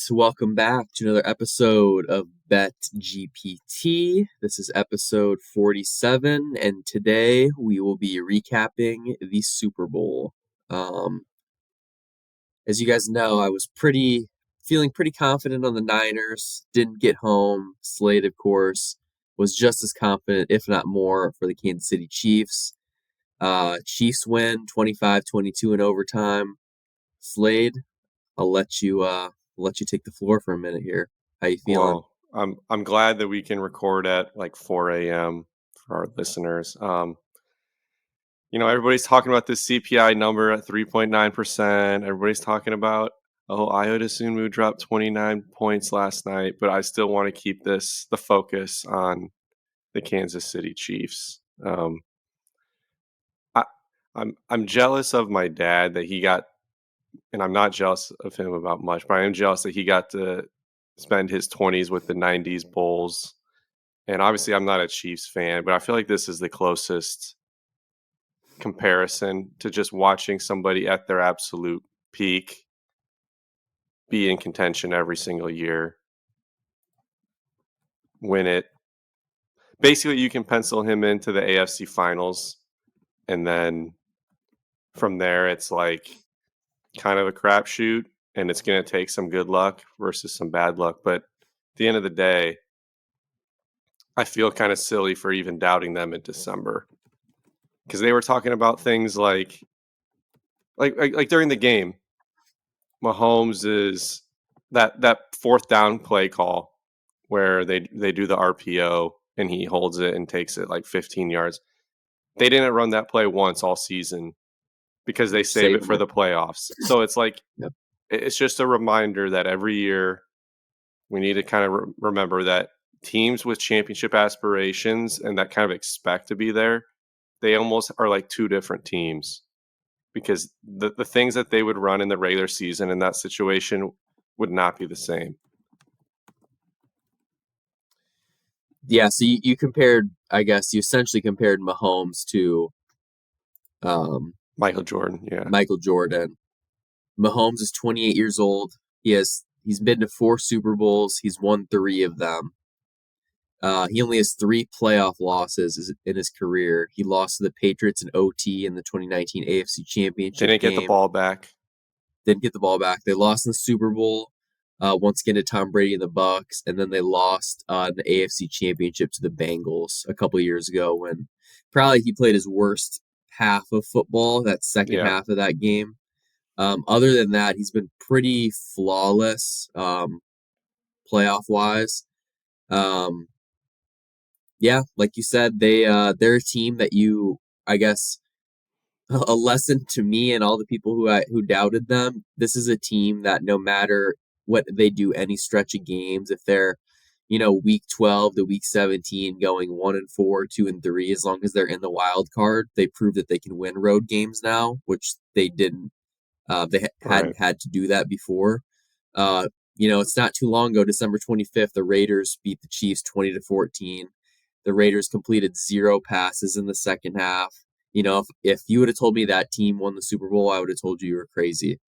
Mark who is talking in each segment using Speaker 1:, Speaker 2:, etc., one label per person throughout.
Speaker 1: welcome back to another episode of Bet GPT. This is episode 47, and today we will be recapping the Super Bowl. As you guys know, I was feeling pretty confident on the Niners. Didn't get home. Slade, of course, was just as confident, if not more, for the Kansas City Chiefs. Chiefs win 25-22 in overtime. Slade, I'll let you take the floor for a minute here. How you feeling?
Speaker 2: Well, I'm glad that we can record at like 4 a.m. for our listeners. Everybody's talking about this CPI number at 3.9%. Everybody's talking about, I would assume we dropped 29 points last night, but I still want to keep the focus on the Kansas City Chiefs. I'm jealous of my dad that he got, and I'm not jealous of him about much, but I am jealous that he got to spend his 20s with the 90s Bulls. And obviously I'm not a Chiefs fan, but I feel like this is the closest comparison to just watching somebody at their absolute peak be in contention every single year, win it. Basically, you can pencil him into the AFC finals, and then from there it's like kind of a crapshoot, and it's going to take some good luck versus some bad luck. But at the end of the day, I feel kind of silly for even doubting them in December, because they were talking about things like during the game, Mahomes is that fourth down play call where they do the RPO and he holds it and takes it like 15 yards. They didn't run that play once all season because they save it for the playoffs. So it's like,
Speaker 1: Yep.
Speaker 2: It's just a reminder that every year we need to kind of remember that teams with championship aspirations and that kind of expect to be there, they almost are like two different teams, because the things that they would run in the regular season in that situation would not be the same.
Speaker 1: Yeah, so you compared, I guess, you essentially compared Mahomes to
Speaker 2: Michael Jordan, yeah.
Speaker 1: Michael Jordan. Mahomes is 28 years old. He's been to 4 Super Bowls. He's won 3 of them. He only has 3 playoff losses in his career. He lost to the Patriots in OT in the 2019 AFC Championship
Speaker 2: Didn't
Speaker 1: game.
Speaker 2: get the ball back.
Speaker 1: Didn't get the ball back. They lost in the Super Bowl once again to Tom Brady and the Bucs, and then they lost in the AFC Championship to the Bengals a couple years ago when probably he played his worst half of football, that second half of that game. Other than that, he's been pretty flawless playoff-wise. Yeah, like you said, they're a team that I guess, a lesson to me and all the people who doubted them. This is a team that no matter what they do, any stretch of games, if they're, week 12 to week 17 going 1-4, 2-3, as long as they're in the wild card, they prove that they can win road games now, which they didn't. Hadn't had to do that before. It's not too long ago, December 25th, the Raiders beat the Chiefs 20-14. The Raiders completed 0 passes in the second half. If you would have told me that team won the Super Bowl, I would have told you were crazy.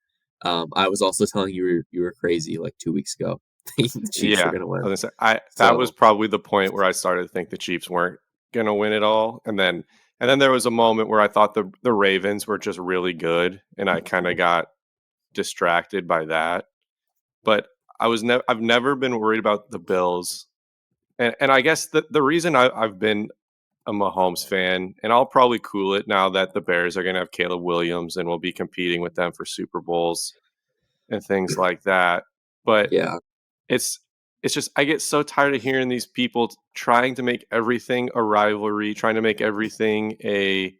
Speaker 1: I was also telling you were crazy like 2 weeks ago. The Chiefs were going to win.
Speaker 2: I was gonna say, that was probably the point where I started to think the Chiefs weren't going to win it all, and then there was a moment where I thought the Ravens were just really good, and I kind of got distracted by that. But I've never been worried about the Bills, and I guess the reason I've been a Mahomes fan, and I'll probably cool it now that the Bears are going to have Caleb Williams and we'll be competing with them for Super Bowls and things like that. But
Speaker 1: yeah,
Speaker 2: it's just, I get so tired of hearing these people trying to make everything a rivalry, trying to make everything a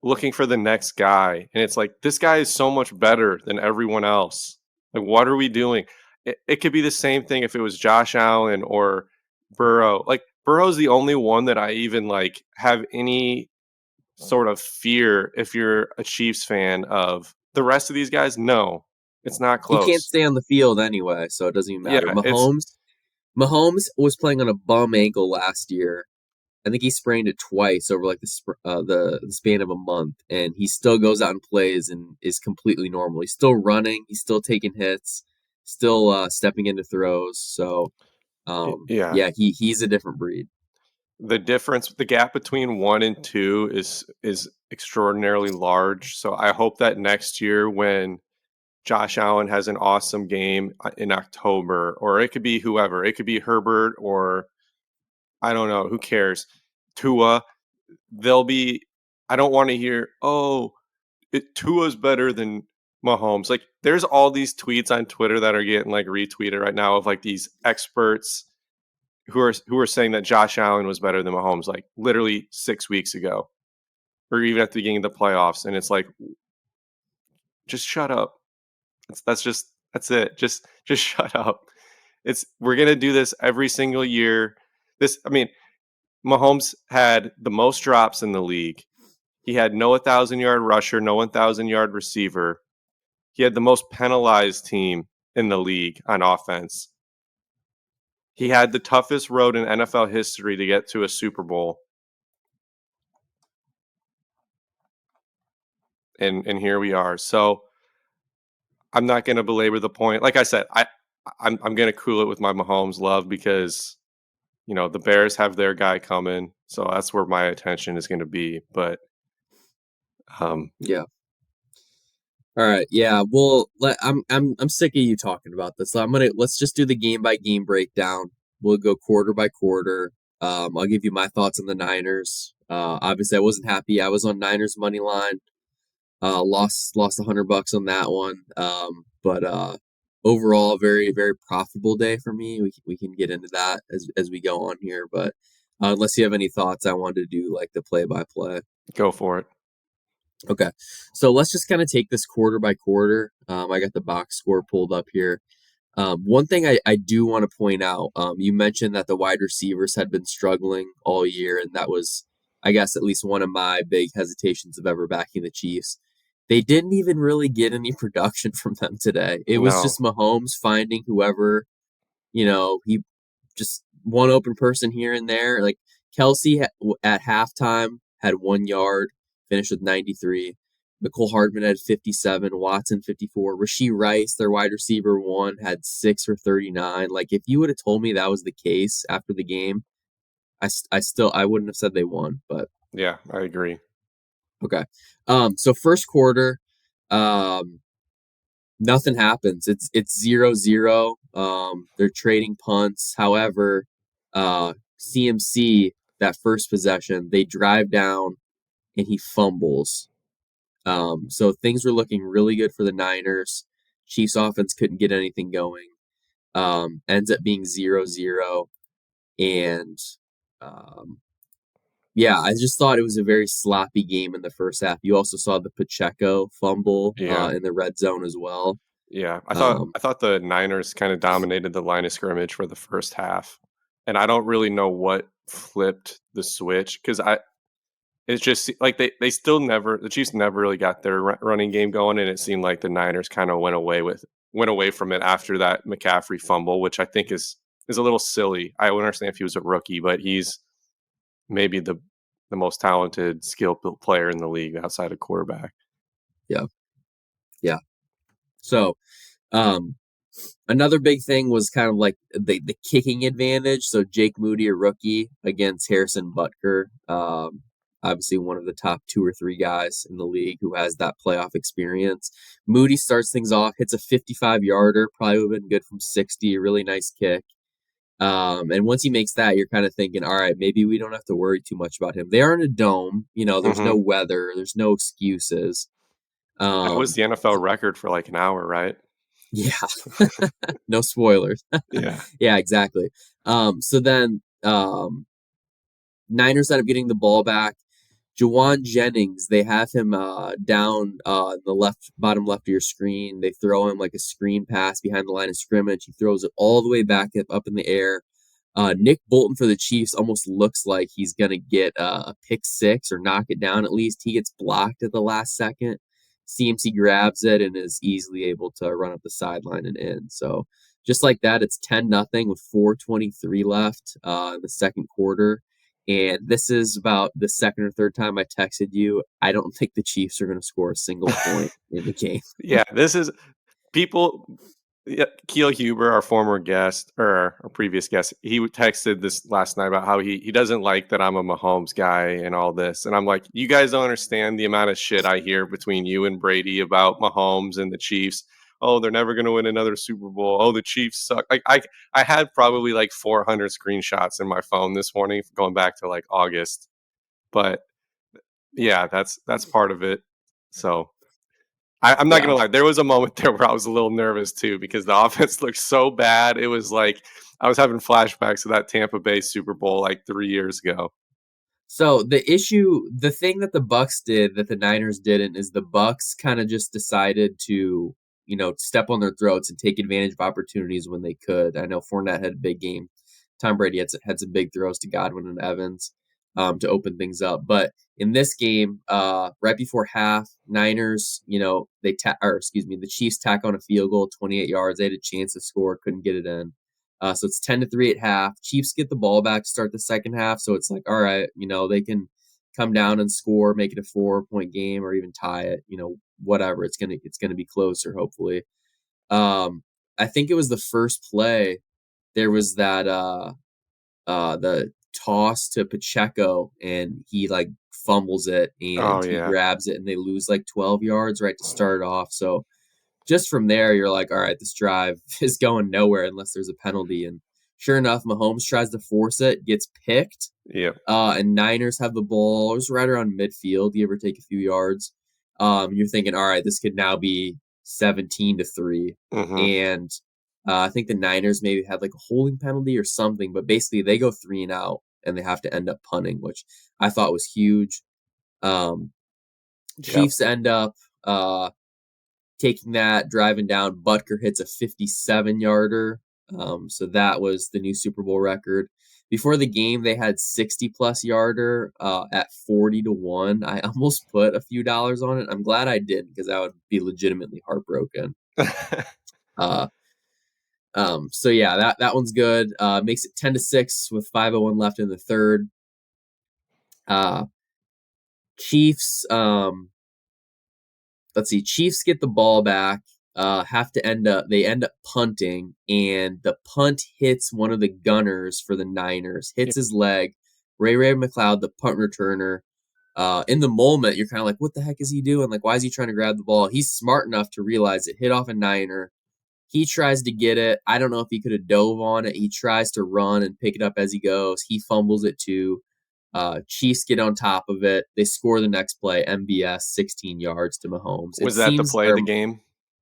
Speaker 2: looking for the next guy. And it's like, this guy is so much better than everyone else. Like, what are we doing? It could be the same thing if it was Josh Allen or Burrow. Like, Burrow's the only one that I even like have any sort of fear if you're a Chiefs fan of. The rest of these guys, no, it's not close.
Speaker 1: He can't stay on the field anyway, so it doesn't even matter.
Speaker 2: Yeah,
Speaker 1: Mahomes was playing on a bum ankle last year. I think he sprained it twice over like the span of a month, and he still goes out and plays and is completely normal. He's still running, he's still taking hits, still stepping into throws. So
Speaker 2: Yeah.
Speaker 1: yeah, he's a different breed.
Speaker 2: The gap between 1 and 2 is extraordinarily large. So I hope that next year when Josh Allen has an awesome game in October, or it could be whoever, it could be Herbert or I don't know, who cares? Tua, they'll be. I don't want to hear, oh, Tua's better than Mahomes. Like, there's all these tweets on Twitter that are getting like retweeted right now of like these experts who are saying that Josh Allen was better than Mahomes, like literally 6 weeks ago, or even at the beginning of the playoffs, and it's like, just shut up. That's it. Just shut up. We're gonna do this every single year. I mean, Mahomes had the most drops in the league. He had no 1,000-yard rusher, no 1,000-yard receiver. He had the most penalized team in the league on offense. He had the toughest road in NFL history to get to a Super Bowl. And here we are. So I'm not going to belabor the point. Like I said, I'm going to cool it with my Mahomes love because the Bears have their guy coming, so that's where my attention is going to be. But
Speaker 1: Yeah. All right. Yeah. Well, I'm sick of you talking about this. So let's just do the game by game breakdown. We'll go quarter by quarter. I'll give you my thoughts on the Niners. Obviously, I wasn't happy. I was on Niners money line. Lost $100 on that one. But overall, very very profitable day for me. We can get into that as we go on here. But unless you have any thoughts, I wanted to do like the play by play.
Speaker 2: go for it.
Speaker 1: Okay, so let's just kind of take this quarter by quarter. I got the box score pulled up here. One thing I do want to point out, you mentioned that the wide receivers had been struggling all year, and that was, I guess, at least one of my big hesitations of ever backing the Chiefs. They didn't even really get any production from them today. It was
Speaker 2: No.
Speaker 1: just Mahomes finding whoever, he just one open person here and there. Like Kelsey at halftime had 1 yard, finished with 93. Nicole Hardman had 57, Watson 54. Rashee Rice, their wide receiver one, had 6 for 39. Like if you would have told me that was the case after the game, I wouldn't have said they won. But
Speaker 2: Yeah, I agree.
Speaker 1: okay. So first quarter, nothing happens. It's 0-0. They're trading punts. However, CMC, that first possession, they drive down and he fumbles. So things were looking really good for the Niners. Chiefs offense couldn't get anything going. Ends up being 0-0. And yeah, I just thought it was a very sloppy game in the first half. You also saw the Pacheco fumble
Speaker 2: Yeah.
Speaker 1: in the red zone as well.
Speaker 2: Yeah, I thought
Speaker 1: Um,
Speaker 2: I thought the Niners kind of dominated the line of scrimmage for the first half, and I don't really know what flipped the switch because it's just like they still never the Chiefs never really got their running game going, and it seemed like the Niners kind of went away from it after that McCaffrey fumble, which I think is a little silly. I would understand if he was a rookie, but he's maybe the most talented, skilled player in the league outside of quarterback.
Speaker 1: yeah, yeah. So um, another big thing was kind of like the kicking advantage. So Jake Moody, a rookie, against Harrison Butker. Obviously one of the top 2 or 3 guys in the league who has that playoff experience. Moody starts things off, hits a 55-yarder, probably would have been good from 60, a really nice kick. And once he makes that, you're kind of thinking, all right, maybe we don't have to worry too much about him. They are in a dome, there's no
Speaker 2: Hmm.
Speaker 1: weather, there's no excuses.
Speaker 2: That was
Speaker 1: Um,
Speaker 2: the NFL record for like an hour, right?
Speaker 1: yeah, no spoilers.
Speaker 2: Yeah.
Speaker 1: Yeah, exactly. So then Niners end up getting the ball back. Jawan Jennings, they have him down in the bottom left of your screen. They throw him like a screen pass behind the line of scrimmage. He throws it all the way back up in the air. Nick Bolton for the Chiefs almost looks like he's going to get a pick six or knock it down at least. He gets blocked at the last second. CMC grabs it and is easily able to run up the sideline and in. So just like that, it's 10-0 with 4:23 left in the second quarter. And this is about the second or third time I texted you. I don't think the Chiefs are going to score a single point in the game.
Speaker 2: Yeah, this is people. Yeah, Keel Huber, our former guest or our previous guest, he texted this last night about how he doesn't like that I'm a Mahomes guy and all this, and I'm like, you guys don't understand the amount of shit I hear between you and Brady about Mahomes and the Chiefs. Oh, they're never going to win another Super Bowl. Oh, the Chiefs suck. Like I had probably like 400 screenshots in my phone this morning going back to like August, but yeah, that's part of it. So I'm not
Speaker 1: Yeah.
Speaker 2: gonna lie. There was a moment there where I was a little nervous too because the offense looked so bad. It was like I was having flashbacks of that Tampa Bay Super Bowl like 3 years ago.
Speaker 1: So the thing that the Bucks did that the Niners didn't is the Bucks kind of just decided to, step on their throats and take advantage of opportunities when they could. I know Fournette had a big game. Tom Brady had some big throws to Godwin and Evans to open things up. But in this game, right before half, Niners, the Chiefs tack on a field goal, 28 yards. They had a chance to score, couldn't get it in. So it's 10-3 at half. Chiefs get the ball back to start the second half. So it's like, all right, they can come down and score, make it a 4-point game, or even tie it. Whatever. It's gonna be closer, hopefully. I think it was the first play. There was that the toss to Pacheco, and he like fumbles it,
Speaker 2: Oh
Speaker 1: and he
Speaker 2: yeah.
Speaker 1: grabs it, and they lose like 12 yards right to start off. So just from there, you're like, all right, this drive is going nowhere unless there's a penalty. And sure enough, Mahomes tries to force it, gets picked,
Speaker 2: Yep.
Speaker 1: and Niners have the ball. It was right around midfield, give or take a few yards. You're thinking, all right, this could now be 17-3.
Speaker 2: Hmm.
Speaker 1: And I think the Niners maybe had like a holding penalty or something, but basically they go 3-and-out and they have to end up punting, which I thought was huge. Um,
Speaker 2: Yep.
Speaker 1: Chiefs end up taking that, driving down. Butker hits a 57-yarder. So that was the new Super Bowl record. Before the game, they had 60-plus yarder at 40-1. I almost put a few dollars on it. I'm glad I didn't because I would be legitimately heartbroken. Uh, so yeah, that one's good. Makes it 10-6 with 5:01 left in the third. Uh, Chiefs. Let's see, Chiefs get the ball back, they end up punting, and the punt hits one of the gunners for the Niners, hits his leg. Ray McLeod, the punt returner, in the moment, you're kind of like, what the heck is he doing? Like, why is he trying to grab the ball? He's smart enough to realize it hit off a Niner. He tries to get it. I don't know if he could have dove on it. He tries to run and pick it up as he goes. He fumbles it too. Chiefs get on top of it. They score the next play. MVS 16 yards to Mahomes. It
Speaker 2: Was that the
Speaker 1: seems,
Speaker 2: play of
Speaker 1: or
Speaker 2: the game?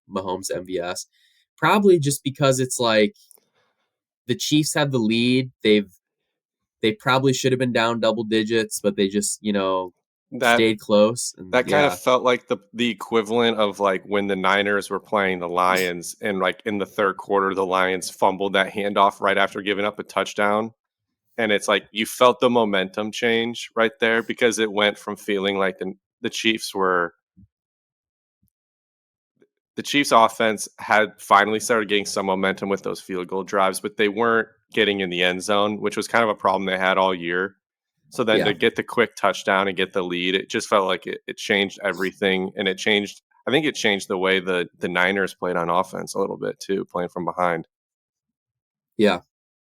Speaker 1: Mahomes MVS, probably just because it's like the Chiefs have the lead. They probably should have been down double digits, but they just
Speaker 2: That
Speaker 1: stayed close. And
Speaker 2: that kind of
Speaker 1: yeah,
Speaker 2: felt like the equivalent of like when the Niners were playing the Lions and like in the third quarter the Lions fumbled that handoff right after giving up a touchdown. And it's like you felt the momentum change right there because it went from feeling like the Chiefs were the Chiefs offense had finally started getting some momentum with those field goal drives, but they weren't getting in the end zone, which was kind of a problem they had all year. So then to
Speaker 1: yeah,
Speaker 2: get the quick touchdown and get the lead, it just felt like it changed everything. And it changed, I think it changed the way the Niners played on offense a little bit too, playing from behind.
Speaker 1: yeah.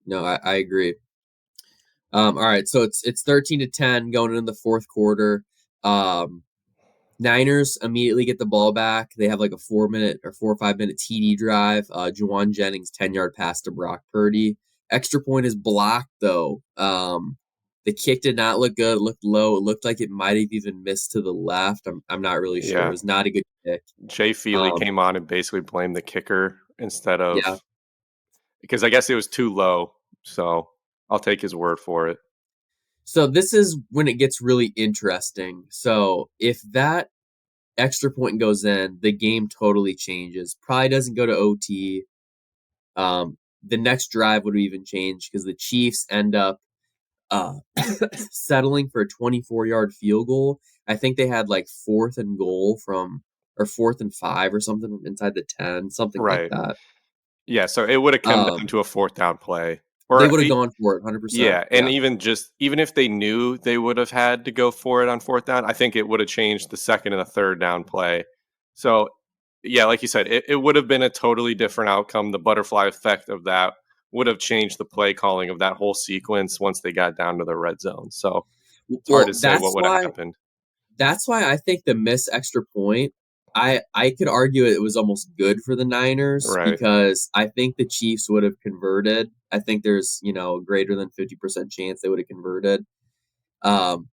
Speaker 1: No, I agree. All right, so it's 13-10 going into the fourth quarter. Um, Niners immediately get the ball back. They have like a 4-minute or 4 or 5 minute TD drive. Juwan Jennings 10-yard pass to Brock Purdy. Extra point is blocked though. The kick did not look good. It looked low. It looked like it might have even missed to the left. I'm not really sure. It
Speaker 2: Yeah.
Speaker 1: was not a good kick.
Speaker 2: Jay Feely
Speaker 1: Um,
Speaker 2: came on and basically blamed the kicker instead
Speaker 1: yeah.
Speaker 2: of because I guess it was too low. So I'll take his word for it.
Speaker 1: So this is when it gets really interesting. So if that extra point goes in, the game totally changes. Probably doesn't go to OT. The next drive would even change because the Chiefs end up uh, settling for a 24-yard field goal. I think they had like fourth and goal or 4th and 5 or something inside the 10, something like
Speaker 2: Right.
Speaker 1: that.
Speaker 2: Yeah. So it would have come
Speaker 1: Um,
Speaker 2: down to a fourth down play.
Speaker 1: They
Speaker 2: Or
Speaker 1: would have gone for it 100%.
Speaker 2: yeah, and
Speaker 1: Yeah.
Speaker 2: even if they knew they would have had to go for it on fourth down, I think it would have changed the second and the third down play. So, yeah, like you said, it would have been a totally different outcome. The butterfly effect of that would have changed the play calling of that whole sequence once they got down to the red zone. So it's hard
Speaker 1: Well,
Speaker 2: to say what would have happened.
Speaker 1: that's why I think the missed extra point, I could argue it was almost good for the Niners
Speaker 2: Right.
Speaker 1: because I think the Chiefs would have converted. I think there's, greater than 50% chance they would have converted. Um,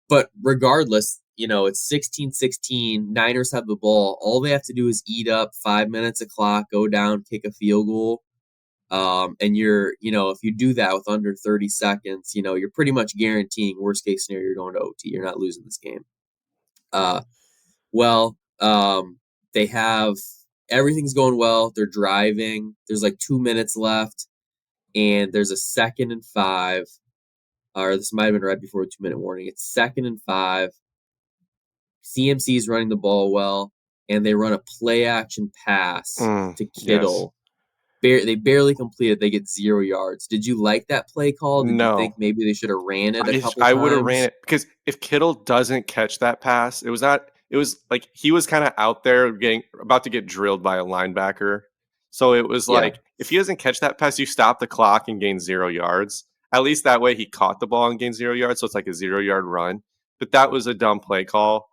Speaker 1: but regardless, it's 16-16. Niners have the ball. All they have to do is eat up 5 minutes of clock, go down, kick a field goal. And if you do that with under 30 seconds, you're pretty much guaranteeing worst case scenario, you're going to OT. You're not losing this game. Uh, well, they have everything's going well. They're driving. There's like 2 minutes left, and there's a 2nd and 5. Or this might have been right before a 2-minute warning. It's 2nd and 5. CMC's running the ball well, and they run a play action pass to
Speaker 2: Yes.
Speaker 1: Kittle. They barely completed. They get 0 yards. Did you like that play call? Did you think
Speaker 2: No.
Speaker 1: maybe they should have ran it a couple
Speaker 2: I would have ran
Speaker 1: times?
Speaker 2: it because if Kittle doesn't catch that pass, it was not. It was like he was kind of out there getting about to get drilled by a linebacker. So it was
Speaker 1: Yeah,
Speaker 2: like if he doesn't catch that pass, you stop the clock and gain 0 yards. At least that way he caught the ball and gained 0 yards. So it's like a 0 yard run. But that was a dumb play call.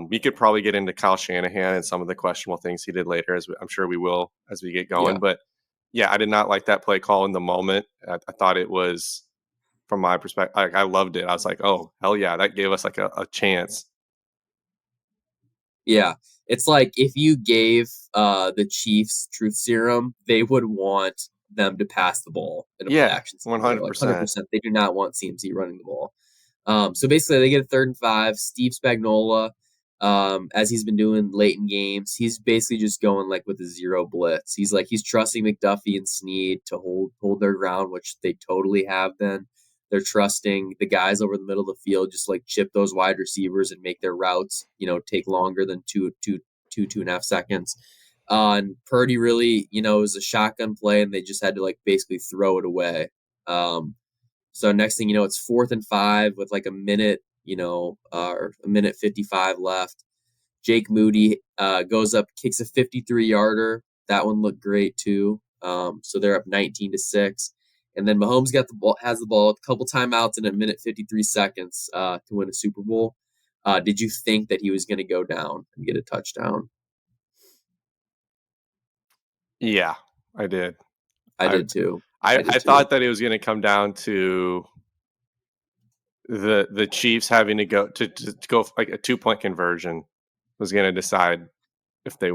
Speaker 2: We could probably get into Kyle Shanahan and some of the questionable things he did later, I'm sure we will as we get going.
Speaker 1: yeah.
Speaker 2: But yeah, I did not like that play call in the moment. I thought it was from my perspective, I loved it. I was like, "Oh, hell yeah, that gave us like a chance."
Speaker 1: Yeah. It's like if you gave the Chiefs truth serum, they would want them to pass the ball in a play
Speaker 2: Yeah,
Speaker 1: action scenario. Like
Speaker 2: 100%.
Speaker 1: 100%. They do not want CMC running the ball. So basically, they get a 3rd and 5. Steve Spagnuolo, as he's been doing late in games, he's basically just going like with a zero blitz. He's trusting McDuffie and Snead to hold their ground, which they totally have been. They're trusting the guys over the middle of the field, just like chip those wide receivers and make their routes, take longer than 2.5 seconds. And Purdy really, it was a shotgun play, and they just had to like basically throw it away. So next thing you know, it's 4th and 5 with like a minute, or a minute 55 left. Jake Moody goes up, kicks a 53-yarder. That one looked great too. So they're up 19-6. And then Mahomes has the ball, a couple timeouts in a minute 53 seconds to win a Super Bowl. Did you think that he was going to go down and get a touchdown?
Speaker 2: Yeah, I did.
Speaker 1: I
Speaker 2: I
Speaker 1: did too. I
Speaker 2: I
Speaker 1: did too.
Speaker 2: thought that it was gonna come down to the Chiefs having to to go like a 2-point conversion was gonna decide if they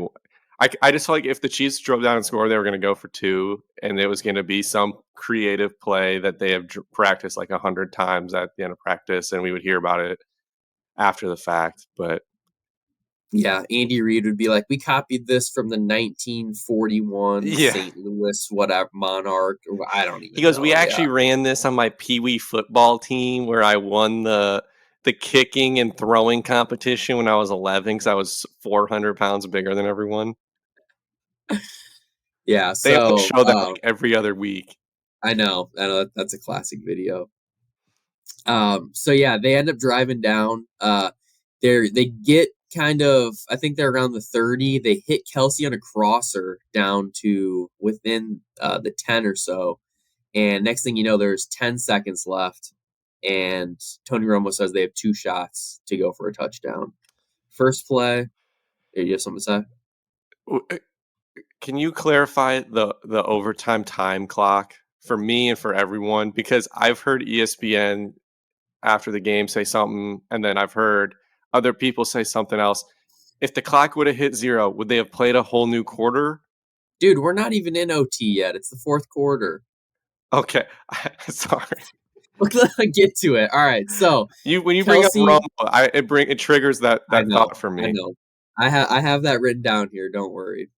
Speaker 2: I just felt like if the Chiefs drove down and scored, they were gonna go for 2, and it was gonna be some creative play that they have practiced like 100 times at the end of practice, and we would hear about it after the fact, but
Speaker 1: Yeah, Andy Reid would be like, "We copied this from the 1941
Speaker 2: yeah.
Speaker 1: St. Louis whatever Monarch." Or I don't
Speaker 2: He
Speaker 1: even
Speaker 2: goes, "We
Speaker 1: know. Yeah,
Speaker 2: actually ran this on my pee-wee football team where I won the kicking and throwing competition when I was 11 because I was 400 pounds bigger than everyone."
Speaker 1: yeah.
Speaker 2: They only
Speaker 1: So
Speaker 2: show that, like, every other week.
Speaker 1: I know that's a classic video. So yeah, they end up driving down. They get kind of, I think they're around the 30. They hit Kelsey on a crosser down to within the 10 or so. And next thing you know, there's 10 seconds left. And Tony Romo says they have 2 shots to go for a touchdown. First play, you have something to say?
Speaker 2: W Can you clarify the overtime time clock for me and for everyone? Because I've heard ESPN after the game say something, and then I've heard other people say something else. If the clock would have hit 0, would they have played a whole new quarter?
Speaker 1: Dude, we're not even in OT yet. It's the fourth quarter.
Speaker 2: Okay. Sorry.
Speaker 1: Let's get to it. All right. So
Speaker 2: You when you bring up
Speaker 1: Kelsey,
Speaker 2: Rumble, it triggers
Speaker 1: I
Speaker 2: that
Speaker 1: know,
Speaker 2: thought for
Speaker 1: I
Speaker 2: me.
Speaker 1: know. I have that written down here. Don't worry.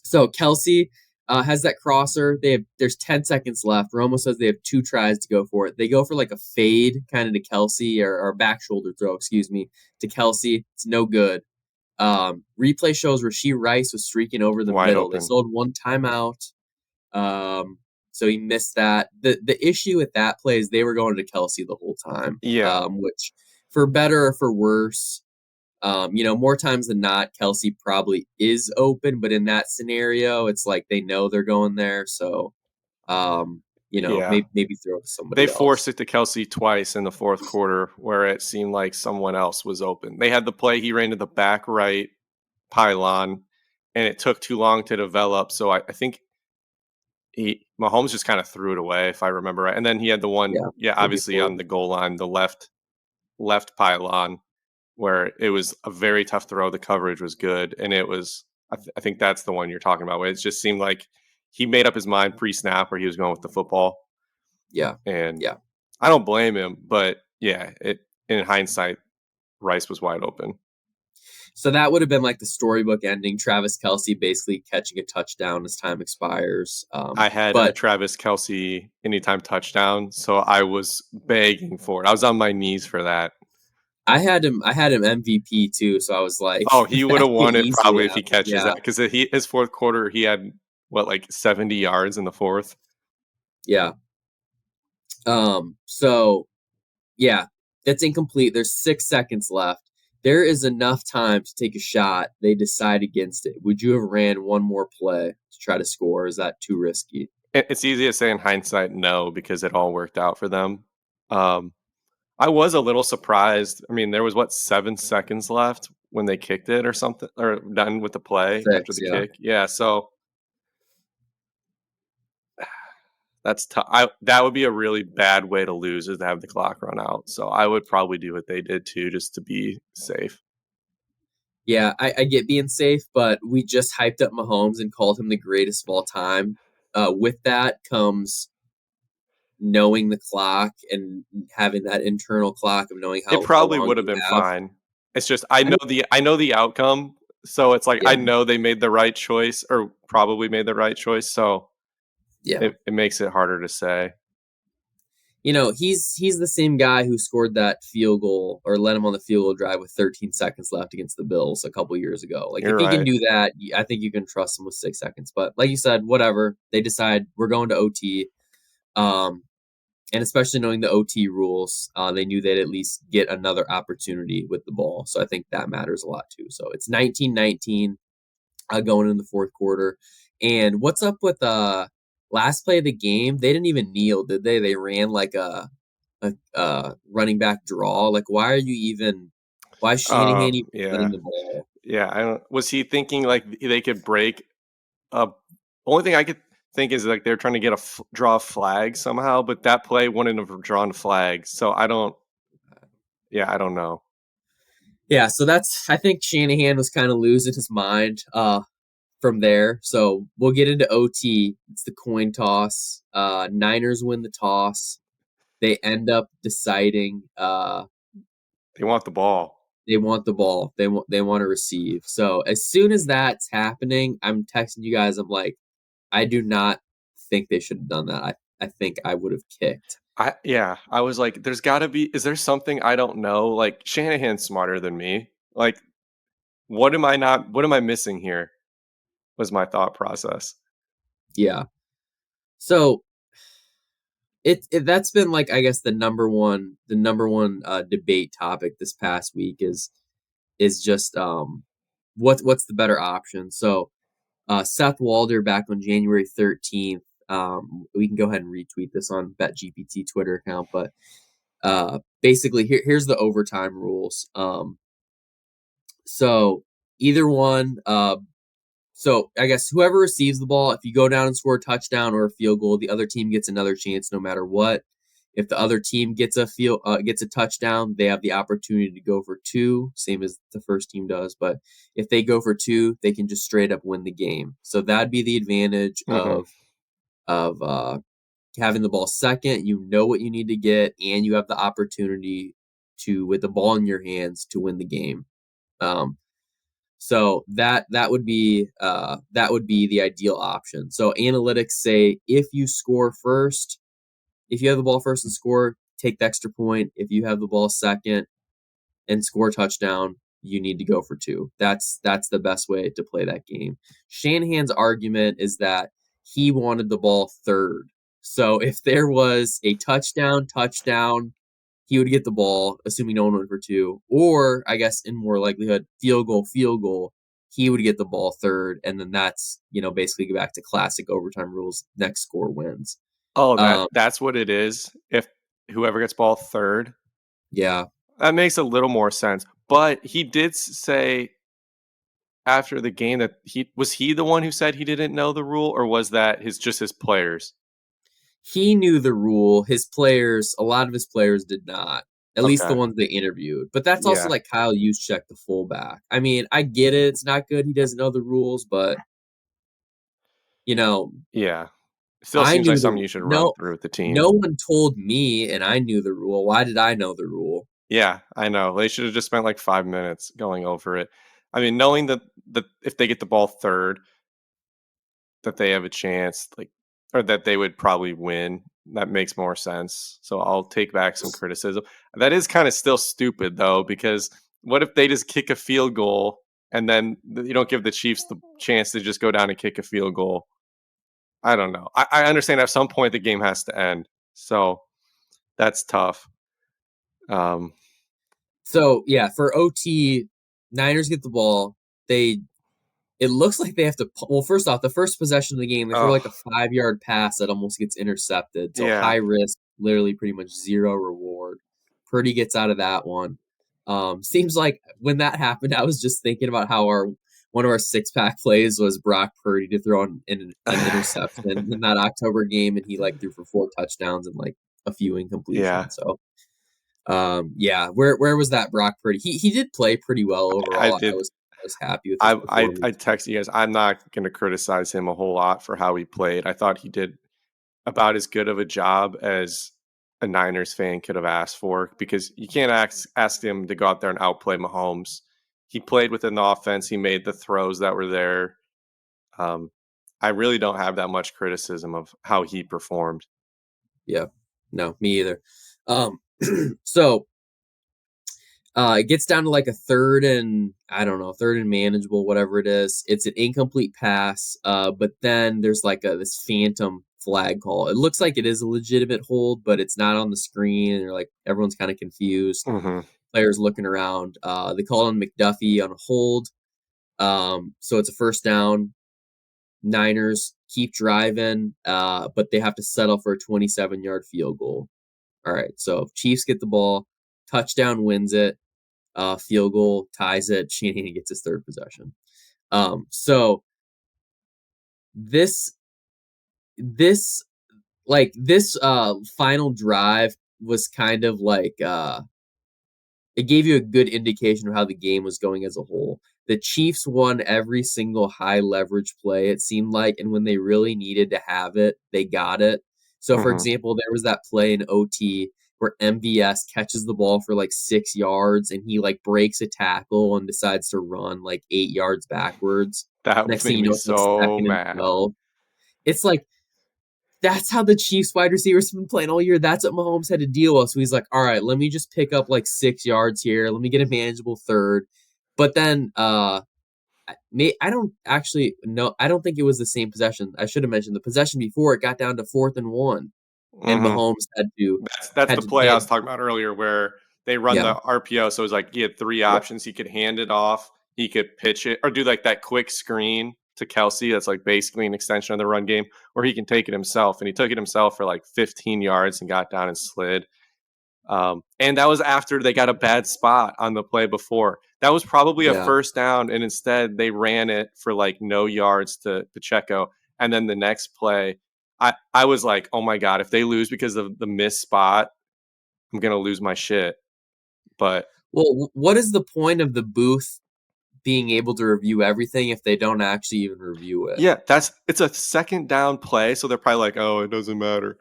Speaker 1: So Kelsey has that crosser. There's 10 seconds left. Romo says they have 2 tries to go for it. They go for like a fade kind of to Kelsey or back shoulder throw, excuse me, to Kelsey. It's no good. Replay shows Rashee Rice was streaking over the
Speaker 2: Wide
Speaker 1: middle. They
Speaker 2: open.
Speaker 1: sold 1 timeout. Um, so he missed that. The issue with that play is they were going to Kelsey the whole time,
Speaker 2: Yeah,
Speaker 1: which for better or for worse, more times than not, Kelsey probably is open, but in that scenario, it's like they know they're going there, so
Speaker 2: yeah.
Speaker 1: maybe throw it to
Speaker 2: They
Speaker 1: somebody
Speaker 2: forced
Speaker 1: else.
Speaker 2: it to Kelsey twice in the fourth quarter where it seemed like someone else was open. They had the play, he ran to the back right pylon, and it took too long to develop. So I think Mahomes just kind of threw it away, if I remember right. And then he had the one,
Speaker 1: Yeah,
Speaker 2: yeah,
Speaker 1: could be
Speaker 2: obviously on
Speaker 1: forward.
Speaker 2: the goal line, the left pylon, where it was a very tough throw. The coverage was good, and it was. I think that's the one you're talking about. Where it just seemed like he made up his mind pre-snap where he was going with the football,
Speaker 1: Yeah,
Speaker 2: and
Speaker 1: yeah.
Speaker 2: I don't blame him. But yeah, it in hindsight, Rice was wide open.
Speaker 1: So that would have been like the storybook ending. Travis Kelsey basically catching a touchdown as time expires.
Speaker 2: I had a
Speaker 1: But
Speaker 2: Travis Kelsey anytime touchdown, so I was begging for it. I was on my knees for that.
Speaker 1: I had him. I had him MVP too. So I was like,
Speaker 2: Oh, he would
Speaker 1: that
Speaker 2: have
Speaker 1: could
Speaker 2: won it
Speaker 1: easily
Speaker 2: probably if he
Speaker 1: happen.
Speaker 2: catches
Speaker 1: Yeah,
Speaker 2: that because his fourth quarter he had what like 70 yards in the fourth.
Speaker 1: yeah. So yeah, that's incomplete. There's 6 seconds left. There is enough time to take a shot. They decide against it. Would you have ran one more play to try to score? Is that too risky?
Speaker 2: It's easy to say in hindsight no because it all worked out for them. Um, I was a little surprised. I mean, there was what 7 seconds left when they kicked it or something, or done with the play after
Speaker 1: Six,
Speaker 2: the
Speaker 1: yeah.
Speaker 2: kick. Yeah, so that's tough. That would be a really bad way to lose is to have the clock run out. So I would probably do what they did too, just to be safe.
Speaker 1: Yeah, I get being safe, but we just hyped up Mahomes and called him the greatest of all time. With that comes knowing the clock and having that internal clock of knowing
Speaker 2: It
Speaker 1: how
Speaker 2: probably
Speaker 1: long
Speaker 2: would have
Speaker 1: you
Speaker 2: been
Speaker 1: have.
Speaker 2: fine. It's just
Speaker 1: I mean,
Speaker 2: I know the outcome, so it's like I
Speaker 1: yeah,
Speaker 2: know they made the right choice or probably made the right choice. So
Speaker 1: yeah.
Speaker 2: it makes it harder to say.
Speaker 1: He's the same guy who scored that field goal or led him on the field goal drive with 13 seconds left against the Bills a couple years ago. Like if
Speaker 2: You're
Speaker 1: he can
Speaker 2: right.
Speaker 1: do that, I think you can trust him with 6 seconds. But like you said, whatever. They decide we're going to OT. Um, and especially knowing the OT rules, they knew they'd at least get another opportunity with the ball. So I think that matters a lot too. So it's 19-19 going in the fourth quarter. And what's up with last play of the game? They didn't even kneel, did they? They ran like a running back draw. Like why are you even? Why is Shanahan even
Speaker 2: Yeah,
Speaker 1: running the ball?
Speaker 2: yeah. I don't. Was he thinking like they could break a? Only thing I could think is like they're trying to get draw a flag somehow, but that play wouldn't have drawn flags. So I don't. Yeah, I don't know.
Speaker 1: Yeah, so that's I think Shanahan was kind of losing his mind from there. So we'll get into OT. It's the coin toss. Niners win the toss. They end up deciding
Speaker 2: They want the ball.
Speaker 1: they want the ball. They want to receive. So as soon as that's happening, I'm texting you guys. I'm like, I do not think they should have done that. I think I would have kicked.
Speaker 2: I was like, there's got to be. Is there something I don't know? Like Shanahan's smarter than me. Like, what am I not? What am I missing here? Was my thought process.
Speaker 1: Yeah. So it that's been like I guess the number one debate topic this past week is just what's the better option. So Seth Walder back on January 13th. We can go ahead and retweet this on BetGPT Twitter account, but basically here's the overtime rules. So either one. So I guess whoever receives the ball, if you go down and score a touchdown or a field goal, the other team gets another chance no matter what. If the other team gets a touchdown, they have the opportunity to go for two, same as the first team does. But if they go for two, they can just straight up win the game. So that'd be the advantage
Speaker 2: Hmm.
Speaker 1: of having the ball second. You know what you need to get, and you have the opportunity to, with the ball in your hands, to win the game. Um, so that would be the ideal option. So analytics say if you score first, if you have the ball first and score, take the extra point. If you have the ball second and score a touchdown, you need to go for two. That's the best way to play that game. Shanahan's argument is that he wanted the ball third. So if there was a touchdown, he would get the ball, assuming no one went for two. Or I guess in more likelihood, field goal, he would get the ball third, and then that's basically go back to classic overtime rules. Next score wins.
Speaker 2: Oh,
Speaker 1: Um,
Speaker 2: that's what it is. If whoever gets ball third,
Speaker 1: yeah,
Speaker 2: that makes a little more sense. But he did say after the game that he the one who said he didn't know the rule, or was that his players?
Speaker 1: he knew the rule. A lot of his players did not. At least the
Speaker 2: Okay.
Speaker 1: ones they interviewed. But that's also
Speaker 2: Yeah.
Speaker 1: like Kyle Juszczyk, the fullback. I mean, I get it. It's not good. He doesn't know the rules, but you know,
Speaker 2: Yeah. Still
Speaker 1: I
Speaker 2: seems like
Speaker 1: knew
Speaker 2: something
Speaker 1: the
Speaker 2: you should run
Speaker 1: no.
Speaker 2: through with the team.
Speaker 1: No one told me, and I knew the rule. Why did I know the rule?
Speaker 2: Yeah, I know. They should have just spent like 5 minutes going over it. I mean, knowing that if they get the ball third, that they have a chance, like, or that they would probably win. That makes more sense. So I'll take back some criticism. That is kind of still stupid though, because what if they just kick a field goal and then you don't give the Chiefs the chance to just go down and kick a field goal? I don't know. I understand at some point the game has to end, so that's tough. Um,
Speaker 1: So yeah, for OT, Niners get the ball. They It looks like they have to. Well, first off, the first possession of the game, they throw
Speaker 2: oh
Speaker 1: like a 5 yard pass that almost gets intercepted. So
Speaker 2: yeah,
Speaker 1: high risk, literally pretty much zero reward. Purdy gets out of that one. Seems like when that happened, I was just thinking about how our one of our 6 pack plays was Brock Purdy to throw an interception in that October game, and he like threw for 4 touchdowns and like a few
Speaker 2: yeah.
Speaker 1: incompletions. So yeah, where was that Brock Purdy? He did play pretty well
Speaker 2: I
Speaker 1: overall. I
Speaker 2: did.
Speaker 1: was happy with his
Speaker 2: I
Speaker 1: performance.
Speaker 2: text you guys. I'm not going to criticize him a whole lot for how he played. I thought he did about as good of a job as a Niners fan could have asked for, because you can't ask him to go out there and outplay Mahomes. He played within the offense. He made the throws that were there. Um, I really don't have that much criticism of how he performed.
Speaker 1: Yeah. No, me either. Um, so it gets down to like a third and I don't know, third and manageable, whatever it is. It's an incomplete pass, but then there's like this phantom flag call. It looks like it is a legitimate hold, but it's not on the screen, and they're like everyone's kind of confused.
Speaker 2: Hmm.
Speaker 1: Players looking around. They call on McDuffie on a hold. So it's a first down. Niners keep driving, but they have to settle for a 27-yard field goal. All right, so Chiefs get the ball, touchdown wins it, field goal ties it. Shanahan gets his third possession. So this this final drive was kind of like it gave you a good indication of how the game was going as a whole. The Chiefs won every single high leverage play, it seemed like, and when they really needed to have it, they got it. So, for
Speaker 2: Hmm.
Speaker 1: example, there was that play in OT where MVS catches the ball for like 6 yards and he like breaks a tackle and decides to run like 8 yards backwards.
Speaker 2: That
Speaker 1: Next thing
Speaker 2: made
Speaker 1: you
Speaker 2: me
Speaker 1: know, it's like
Speaker 2: so
Speaker 1: second and
Speaker 2: mad.
Speaker 1: 12. It's like that's how the Chiefs wide receivers have been playing all year. That's what Mahomes had to deal with. So he's like, all right, let me just pick up like 6 yards here. Let me get a manageable third. But then I don't actually know. I don't think it was the same possession. I should have mentioned the possession before it got down to 4th and 1. And
Speaker 2: Hmm.
Speaker 1: Mahomes
Speaker 2: That's the play
Speaker 1: they
Speaker 2: I
Speaker 1: had
Speaker 2: was talking about earlier, where they run
Speaker 1: yeah,
Speaker 2: the RPO. So it was like he had three
Speaker 1: yep,
Speaker 2: options. He could hand it off, he could pitch it, or do like that quick screen to Kelsey. That's like basically an extension of the run game, or he can take it himself. And he took it himself for like 15 yards and got down and slid. And that was after they got a bad spot on the play before. That was probably a
Speaker 1: yeah.
Speaker 2: first down, and instead they ran it for like no yards to Pacheco. And then the next play, I was like, oh my God, if they lose because of the missed spot, I'm gonna lose my shit. But
Speaker 1: Well, what is the point of the booth being able to review everything if they don't actually even review it?
Speaker 2: yeah, it's a second down play, so they're probably like, oh, it doesn't matter.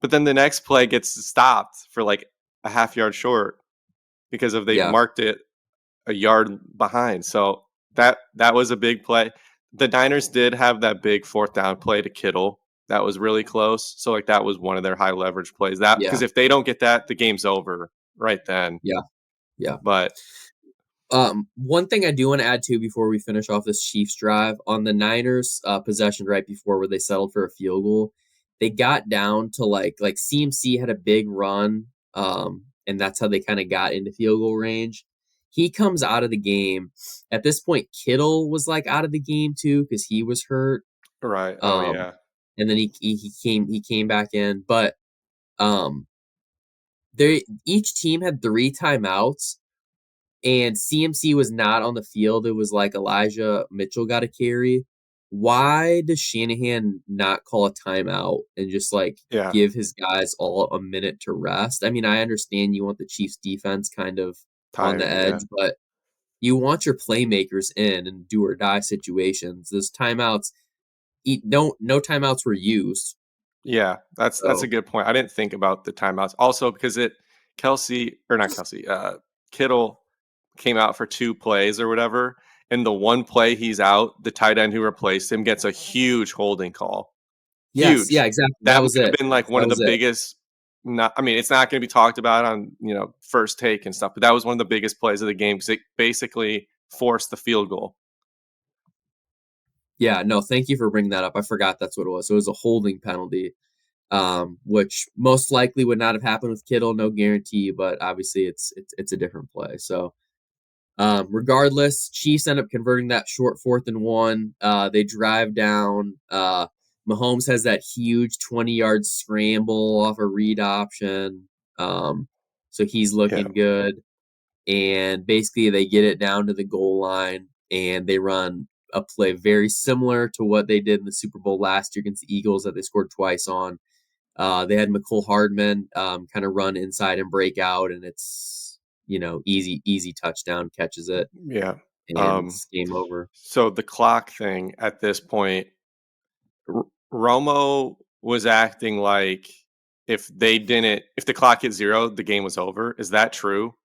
Speaker 2: But then the next play gets stopped for like a half yard short because of they
Speaker 1: Yeah,
Speaker 2: marked it a yard behind. So that was a big play. The Niners did have that big fourth down play to Kittle. That was really close. So like that was one of their high leverage plays. That
Speaker 1: yeah,
Speaker 2: because if they don't get that, the game's over right then.
Speaker 1: yeah, yeah.
Speaker 2: But
Speaker 1: One thing I do want to add to before we finish off this Chiefs drive on the Niners possession right before where they settled for a field goal. they got down to like CMC had a big run, and that's how they kind of got into field goal range. He comes out of the game. At this point, Kittle was like out of the game too because he was hurt.
Speaker 2: Right. Oh
Speaker 1: Um,
Speaker 2: yeah.
Speaker 1: and then he came back in, but um, they each team had 3 timeouts, and CMC was not on the field. It was like Elijah Mitchell got a carry. Why does Shanahan not call a timeout and just like
Speaker 2: Yeah.
Speaker 1: give his guys all a minute to rest? I mean, I understand you want the Chiefs defense kind of on the
Speaker 2: Tired. Yeah.
Speaker 1: edge, but you want your playmakers in do or die situations. Those timeouts, no timeouts were used.
Speaker 2: Yeah. That's a
Speaker 1: So
Speaker 2: good point. I didn't think about the timeouts. Also because Kelsey or not Kelsey, Kittle came out for 2 plays or whatever. And the one play he's out, the tight end who replaced him gets a huge holding call.
Speaker 1: yes,
Speaker 2: Huge.
Speaker 1: yeah, exactly. That
Speaker 2: That
Speaker 1: was
Speaker 2: might have
Speaker 1: it.
Speaker 2: been like one
Speaker 1: That
Speaker 2: of the
Speaker 1: was it.
Speaker 2: biggest not I mean, it's not going to be talked about on, first take and stuff, but that was one of the biggest plays of the game because it basically forced the field goal.
Speaker 1: Yeah, no, thank you for bringing that up. I forgot that's what it was. So it was a holding penalty, which most likely would not have happened with Kittle. No guarantee, but obviously it's a different play. So regardless, Chiefs end up converting that short 4th and 1. They drive down. Mahomes has that huge 20-yard scramble off a read option. So he's
Speaker 2: Yeah.
Speaker 1: looking good. And basically, they get it down to the goal line and they run a play very similar to what they did in the Super Bowl last year against the Eagles that they scored twice on. They had McCole Hardman kind of run inside and break out, and it's easy touchdown, catches it,
Speaker 2: Yeah.
Speaker 1: and
Speaker 2: Um
Speaker 1: it's game over.
Speaker 2: so the clock thing at this point, Romo was acting like if the clock hit 0, the game was over. Is that true?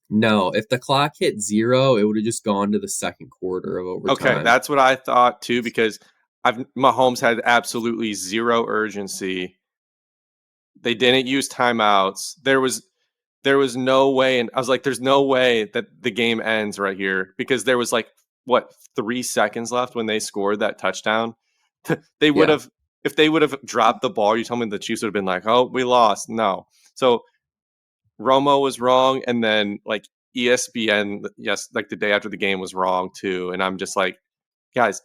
Speaker 1: No, if the clock hit 0, it would have just gone to the second quarter of
Speaker 2: Okay,
Speaker 1: overtime.
Speaker 2: that's what I thought too because Mahomes had absolutely zero urgency. They didn't use timeouts. There was no way, and I was like, "There's no way that the game ends right here," because there was like what 3 seconds left when they scored that touchdown. They would
Speaker 1: Yeah,
Speaker 2: have if they would have dropped the ball. You tell me the Chiefs would have been like, "Oh, we lost." No, so Romo was wrong, and then like ESPN, yes, like the day after the game was wrong too. And I'm just like, guys,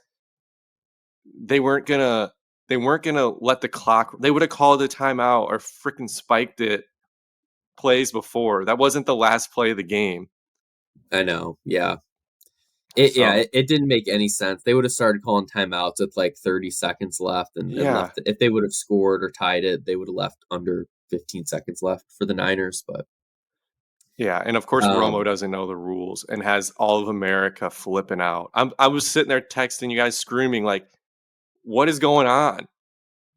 Speaker 2: they weren't gonna they weren't gonna let the clock. They would have called a timeout or freaking spiked it plays before. That wasn't the last play of the game.
Speaker 1: I know. Yeah. It yeah,
Speaker 2: So
Speaker 1: it didn't make any sense. They would have started calling timeouts with like 30 seconds left and
Speaker 2: yeah,
Speaker 1: left it. If they would have scored or tied it, they would have left under 15 seconds left for the Niners. But
Speaker 2: yeah, and of course Romo
Speaker 1: um,
Speaker 2: doesn't know the rules and has all of America flipping out. I was sitting there texting you guys, screaming like, "What is going on?"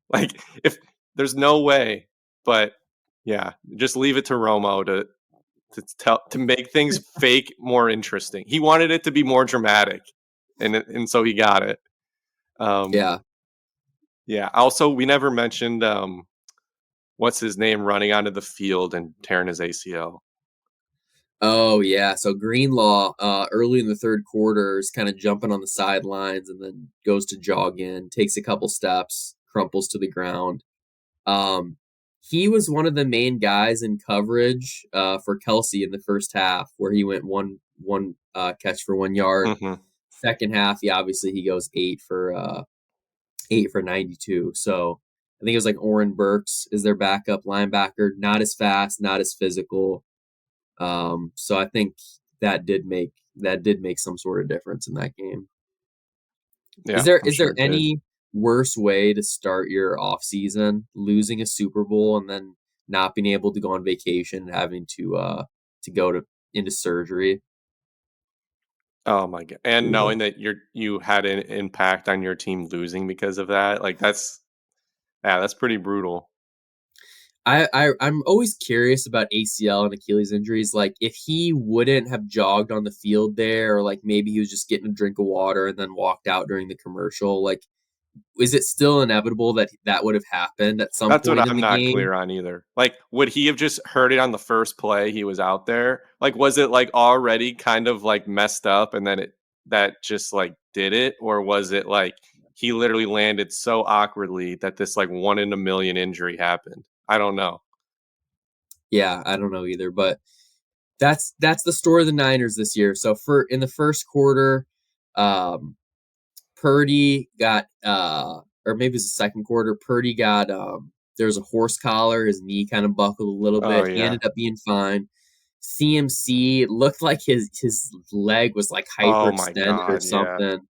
Speaker 2: Like, if there's no way, but yeah, just leave it to Romo to make things fake more interesting. He wanted it to be more dramatic, and so he got it. Um,
Speaker 1: yeah.
Speaker 2: yeah. Also, we never mentioned what's his name running onto the field and tearing his ACL.
Speaker 1: Oh yeah. So Greenlaw, early in the third quarter, is kind of jumping on the sidelines and then goes to jog in, takes a couple steps, crumples to the ground. Um, he was one of the main guys in coverage for Kelsey in the first half, where he went one catch for 1 yard.
Speaker 2: Hmm.
Speaker 1: Second half, he goes 8 for 92. So I think it was like Oren Burks is their backup linebacker, not as fast, not as physical. So I think that did make some sort of difference in that game. Is
Speaker 2: Yeah,
Speaker 1: there
Speaker 2: I'm
Speaker 1: is
Speaker 2: sure
Speaker 1: there
Speaker 2: it did.
Speaker 1: any worse way to start your off season, losing a Super Bowl and then not being able to go on vacation and having to go to into surgery?
Speaker 2: Oh my god! And
Speaker 1: Brutal.
Speaker 2: knowing that you had an impact on your team losing because of that, like that's pretty brutal.
Speaker 1: I'm always curious about ACL and Achilles injuries. Like if he wouldn't have jogged on the field there, or like maybe he was just getting a drink of water and then walked out during the commercial, like is it still inevitable that that would have happened at some
Speaker 2: That's what
Speaker 1: point in
Speaker 2: I'm
Speaker 1: the
Speaker 2: not
Speaker 1: game?
Speaker 2: clear on either. Like, would he have just heard it on the first play he was out there? Like, was it like already kind of like messed up and then it that just like did it? Or was it like he literally landed so awkwardly that this like 1 in a million injury happened. I don't know.
Speaker 1: Yeah, I don't know either, but that's the story of the Niners this year. So for in the first quarter, um, Purdy got or maybe it was the second quarter, Purdy got there was a horse collar, his knee kind of buckled a little
Speaker 2: Oh
Speaker 1: bit. He
Speaker 2: yeah.
Speaker 1: ended up being fine. CMC looked like his leg was like
Speaker 2: Oh my
Speaker 1: hyperextended or
Speaker 2: god, yeah.
Speaker 1: something.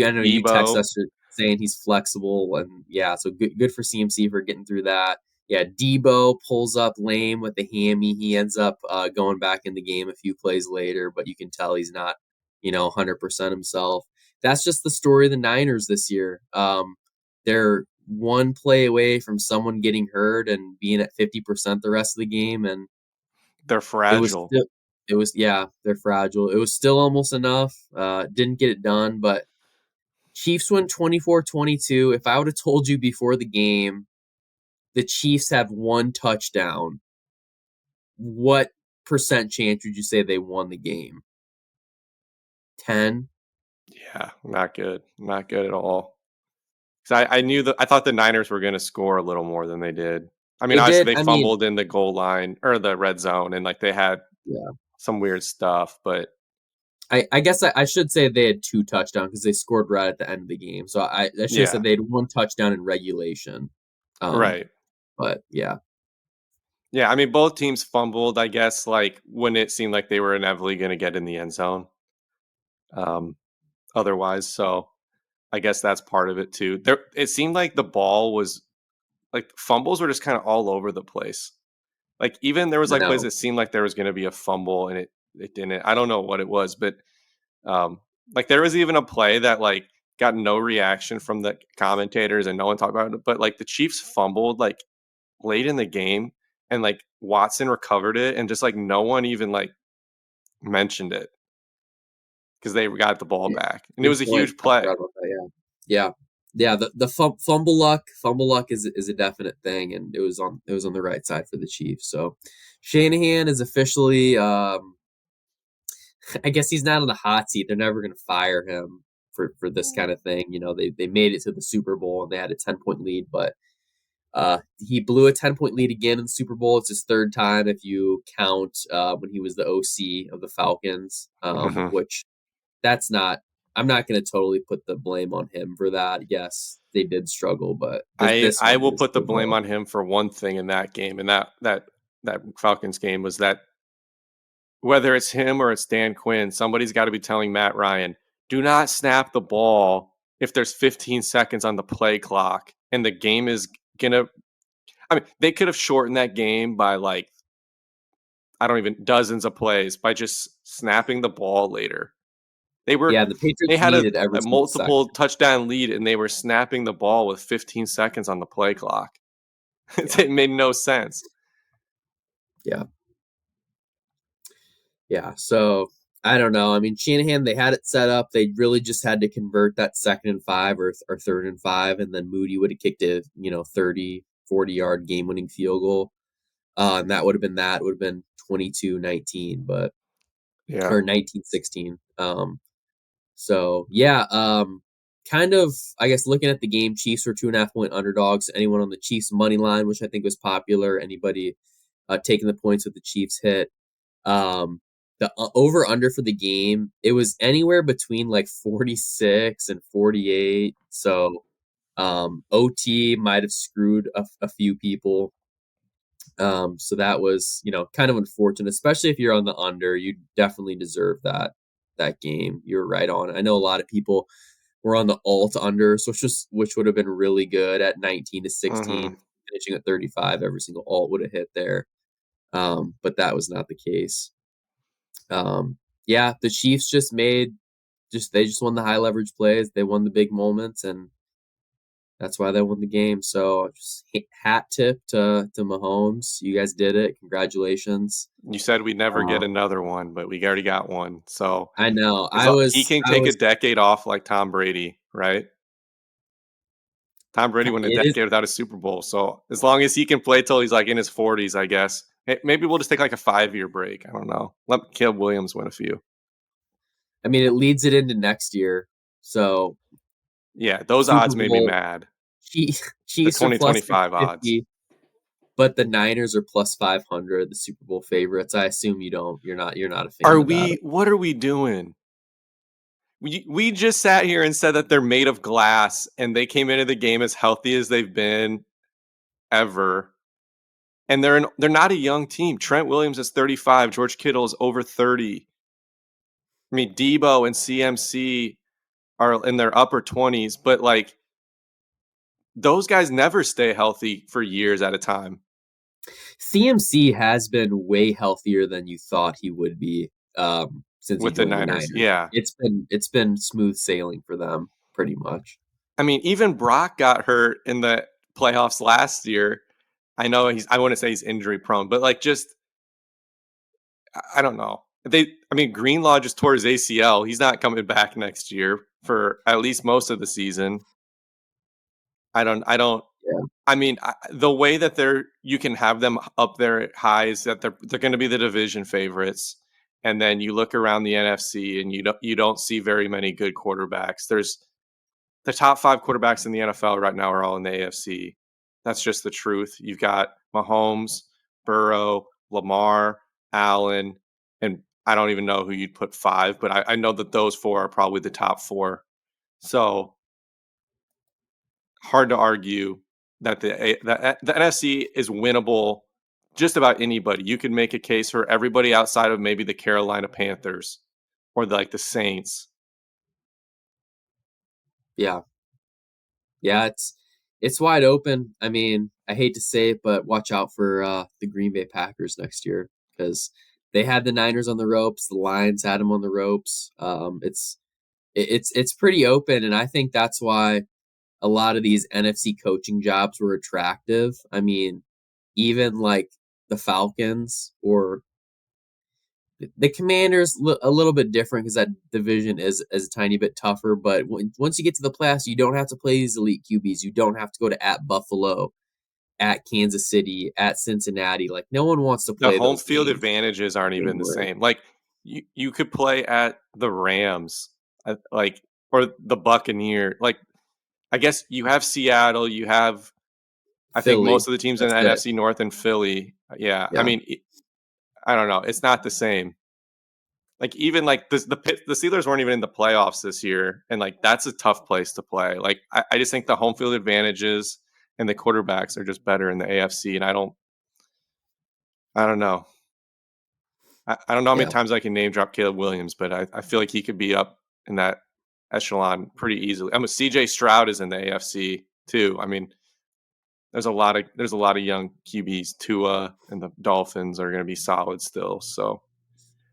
Speaker 1: I know you text
Speaker 2: Debo.
Speaker 1: us saying he's flexible, and yeah, so good for CMC for getting through that. Yeah, Debo pulls up lame with the hammy. He ends up going back in the game a few plays later, but you can tell he's not 100% himself. That's just the story of the Niners this year. They're one play away from someone getting hurt and being at 50% the rest of the game, and
Speaker 2: They're
Speaker 1: it was
Speaker 2: fragile.
Speaker 1: still, yeah, they're fragile. It was still almost enough. Didn't get it done, but Chiefs win 24-22. If I would have told you before the game the Chiefs have one touchdown, what percent chance would you say they won the game? 10?
Speaker 2: Yeah, not good. Not good at all. Because I knew that I thought the Niners were going to score a little more than they did. I mean,
Speaker 1: They
Speaker 2: obviously
Speaker 1: did.
Speaker 2: they
Speaker 1: I mean,
Speaker 2: fumbled in the goal line or the red zone, and like they had
Speaker 1: yeah.
Speaker 2: some weird stuff, but
Speaker 1: I guess I should say they had two touchdowns because they scored right at the end of the game. So I should have
Speaker 2: yeah,
Speaker 1: said they had one touchdown in regulation. Um,
Speaker 2: right.
Speaker 1: but yeah,
Speaker 2: Yeah, I mean, both teams fumbled, I guess, like when it seemed like they were inevitably going to get in the end zone. Um, otherwise, so I guess that's part of it too. It seemed like the ball was like fumbles were just kind of all over the place. Like even there was
Speaker 1: I
Speaker 2: like plays
Speaker 1: know.
Speaker 2: that seemed like there was going to be a fumble and it didn't. I don't know what it was, but um, like there was even a play that like got no reaction from the commentators and no one talked about it. But like the Chiefs fumbled like late in the game and like Watson recovered it and just like no one even like mentioned it because they got the ball
Speaker 1: Yeah,
Speaker 2: back and it
Speaker 1: good
Speaker 2: was a
Speaker 1: point.
Speaker 2: huge
Speaker 1: I
Speaker 2: play.
Speaker 1: forgot about that. Yeah, yeah. The fumble luck is a definite thing, and it was on the right side for the Chiefs. So Shanahan is officially I guess he's not on the hot seat. They're never going to fire him for this kind of thing. They made it to the Super Bowl and they had a 10-point lead, but he blew a 10-point lead again in the Super Bowl. It's his third time if you count when he was the OC of the Falcons,
Speaker 2: Mhm.
Speaker 1: which that's not. I'm not going to totally put the blame on him for that. Yes, they did struggle, but this
Speaker 2: I
Speaker 1: one
Speaker 2: will
Speaker 1: is
Speaker 2: put the blame on him for one thing in that game, and that Falcons game was that whether it's him or it's Dan Quinn, somebody's got to be telling Matt Ryan, do not snap the ball if there's 15 seconds on the play clock and the game is gonna. I mean, they could have shortened that game by like I don't even dozens of plays by just snapping the ball later. They were
Speaker 1: Yeah, the
Speaker 2: they
Speaker 1: Patriots
Speaker 2: had
Speaker 1: needed every
Speaker 2: a
Speaker 1: single
Speaker 2: multiple
Speaker 1: second.
Speaker 2: touchdown lead and they were snapping the ball with 15 seconds on the play clock.
Speaker 1: Yeah,
Speaker 2: It made no sense.
Speaker 1: yeah. Yeah, so I don't know. I mean, Shanahan, they had it set up. They really just had to convert that 2nd and 5 or 3rd and 5, and then Moody would have kicked a 30, 40-yard game-winning field goal. And that would have been that. It would have been 22-19, but
Speaker 2: Yeah.
Speaker 1: or 19-16. So yeah, kind of I guess looking at the game, Chiefs were 2.5-point underdogs. Anyone on the Chiefs money line, which I think was popular. Anybody taking the points with the Chiefs hit. The over under for the game, it was anywhere between like 46 and 48. So OT might have screwed a few people. So that was, kind of unfortunate, especially if you're on the under. You definitely deserve that game. You're right on. I know a lot of people were on the alt under, so which would have been really good at 19 to
Speaker 2: Mhm.
Speaker 1: 16, finishing at 35. Every single alt would have hit there. But that was not the case. Yeah, the Chiefs they just won the high leverage plays. They won the big moments, and that's why they won the game. So just hat tip to Mahomes. You guys did it. Congratulations.
Speaker 2: You said we'd never get
Speaker 1: Uh,
Speaker 2: another one, but we already got one. So
Speaker 1: I know.
Speaker 2: he can
Speaker 1: I
Speaker 2: take a
Speaker 1: was.
Speaker 2: decade off like Tom Brady, right? Tom Brady went a
Speaker 1: It is.
Speaker 2: decade without a Super Bowl. So as long as he can play till he's like in his 40s, I guess. Maybe we'll just take like a 5-year break. I don't know. Let Caleb Williams win a few.
Speaker 1: I mean, it leads it into next year. So
Speaker 2: Yeah, those
Speaker 1: Super
Speaker 2: odds made me
Speaker 1: Bowl,
Speaker 2: mad. The
Speaker 1: Chiefs are plus
Speaker 2: 2025 odds.
Speaker 1: 650, but the Niners are plus 500, the Super Bowl favorites. I assume you're not a fan of that.
Speaker 2: What are we doing? We just sat here and said that they're made of glass and they came into the game as healthy as they've been ever. And they're not a young team. Trent Williams is 35, George Kittle is over 30. I mean, Debo and CMC are in their upper 20s, but like those guys never stay healthy for years at a time
Speaker 1: CMC has been way healthier than you thought he would be since he
Speaker 2: with the
Speaker 1: joined the
Speaker 2: Niners.
Speaker 1: Niners.
Speaker 2: Yeah.
Speaker 1: It's been smooth sailing for them pretty much.
Speaker 2: I mean, even Brock got hurt in the playoffs last year. I wouldn't say he's injury prone, but like just I don't know. I mean, Greenlaw just tore his ACL. He's not coming back next year for at least most of the season. I don't.
Speaker 1: Yeah.
Speaker 2: I mean, the way that you can have them up there high is that they're going to be the division favorites, and then you look around the NFC and you don't see very many good quarterbacks. There's the top 5 quarterbacks in the NFL right now are all in the AFC. That's just the truth. You've got Mahomes, Burrow, Lamar, Allen, and I don't even know who you'd put 5, but I know that those 4 are probably the top 4. So hard to argue that the NFC is winnable. Just about anybody. You can make a case for everybody outside of maybe the Carolina Panthers or the Saints.
Speaker 1: Yeah. Yeah, it's wide open. I mean, I hate to say it, but watch out for the Green Bay Packers next year because they had the Niners on the ropes, the Lions had them on the ropes. It's pretty open, and I think that's why a lot of these NFC coaching jobs were attractive. I mean, even like the Falcons or the Commanders, a little bit different because that division is a tiny bit tougher. But once you get to the playoffs, you don't have to play these elite QBs. You don't have to go to at Buffalo, at Kansas City, at Cincinnati. Like no one wants to
Speaker 2: The
Speaker 1: play
Speaker 2: home
Speaker 1: those
Speaker 2: field
Speaker 1: games
Speaker 2: advantages aren't even the
Speaker 1: anymore.
Speaker 2: same. Like you could play at the Rams, or the Buccaneer. Like I guess you have Seattle, you have I think
Speaker 1: Philly,
Speaker 2: most of the teams in
Speaker 1: that's
Speaker 2: the
Speaker 1: it.
Speaker 2: NFC North and Philly. Yeah, I
Speaker 1: Yeah.
Speaker 2: mean I don't know. It's not the same. Like even like the Steelers weren't even in the playoffs this year, and like that's a tough place to play. Like I just think the home field advantages and the quarterbacks are just better in the AFC, and I don't know. I don't know how many
Speaker 1: Yeah.
Speaker 2: times I can name drop Caleb Williams, but I feel like he could be up in that echelon pretty easily. I mean, CJ Stroud is in the AFC too. I mean, there's a lot of young QBs. Tua and the Dolphins are going to be solid still. So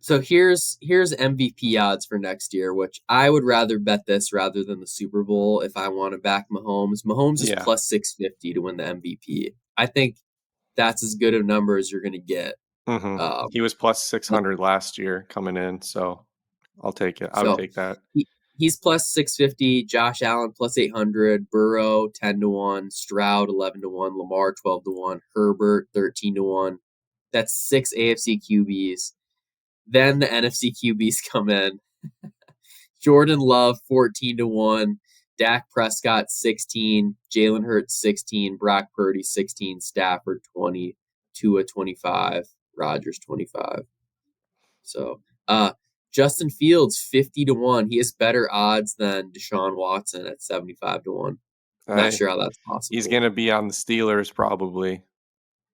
Speaker 1: So here's MVP odds for next year, which I would rather bet this rather than the Super Bowl if I want to back Mahomes. Mahomes is
Speaker 2: yeah,
Speaker 1: plus 650 to win the MVP. I think that's as good a number as you're going to get.
Speaker 2: he was plus
Speaker 1: But
Speaker 2: 600 last year coming in. So I'll take it. I would
Speaker 1: so
Speaker 2: take that.
Speaker 1: he's plus 650. Josh Allen plus 800. Burrow 10-1. Stroud 11-1. Lamar 12-1. Herbert 13-1. That's 6 AFC QBs. Then the NFC QBs come in. Jordan Love 14-1. Dak Prescott 16. Jalen Hurts 16. Brock Purdy 16. Stafford 20. Tua 25. Rodgers 25. So Justin Fields 50-1. He has better odds than Deshaun Watson at 75-1. Not
Speaker 2: I,
Speaker 1: sure how that's
Speaker 2: he's
Speaker 1: possible.
Speaker 2: going to be on the Steelers probably.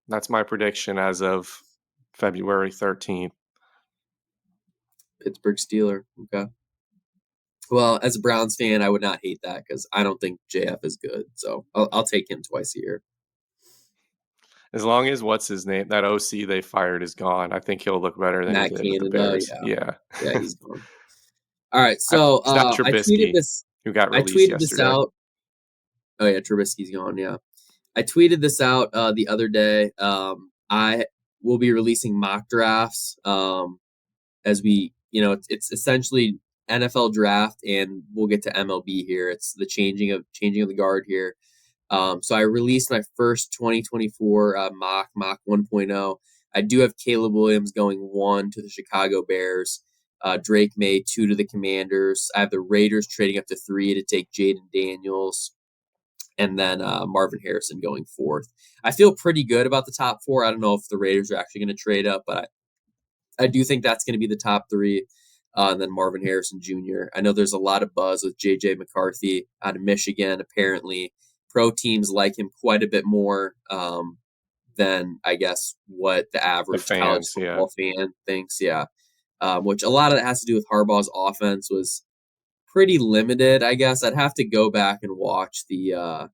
Speaker 2: That's my prediction as of February 13th.
Speaker 1: Pittsburgh Steeler. Okay. Well, as a Browns fan, I would not hate that because I don't think JF is good. So I'll take him twice a year.
Speaker 2: As long as what's his name, that OC they fired is gone, I think he'll look better than he
Speaker 1: Matt
Speaker 2: did with the
Speaker 1: Canada,
Speaker 2: Bears.
Speaker 1: yeah,
Speaker 2: Yeah.
Speaker 1: yeah, he's gone. All right, so
Speaker 2: It's not
Speaker 1: I tweeted
Speaker 2: Trubisky
Speaker 1: this.
Speaker 2: who got
Speaker 1: I
Speaker 2: released
Speaker 1: tweeted this
Speaker 2: yesterday.
Speaker 1: out. Oh yeah, Trubisky's gone. Yeah, I tweeted this out the other day. I will be releasing mock drafts as it's essentially NFL draft, and we'll get to MLB here. It's the changing of the guard here. So I released my first 2024 mock 1.0. I do have Caleb Williams going 1 to the Chicago Bears. Drake May 2 to the Commanders. I have the Raiders trading up to 3 to take Jaden Daniels, and then Marvin Harrison going 4th. I feel pretty good about the top 4. I don't know if the Raiders are actually going to trade up, but I do think that's going to be the top 3. And then Marvin Harrison Jr. I know there's a lot of buzz with J.J. McCarthy out of Michigan. Apparently, pro teams like him quite a bit more than, I guess, what the
Speaker 2: The
Speaker 1: average college
Speaker 2: fans, yeah.
Speaker 1: football fan thinks. Yeah. Which a lot of that has to do with Harbaugh's offense was pretty limited, I guess. I'd have to go back and watch the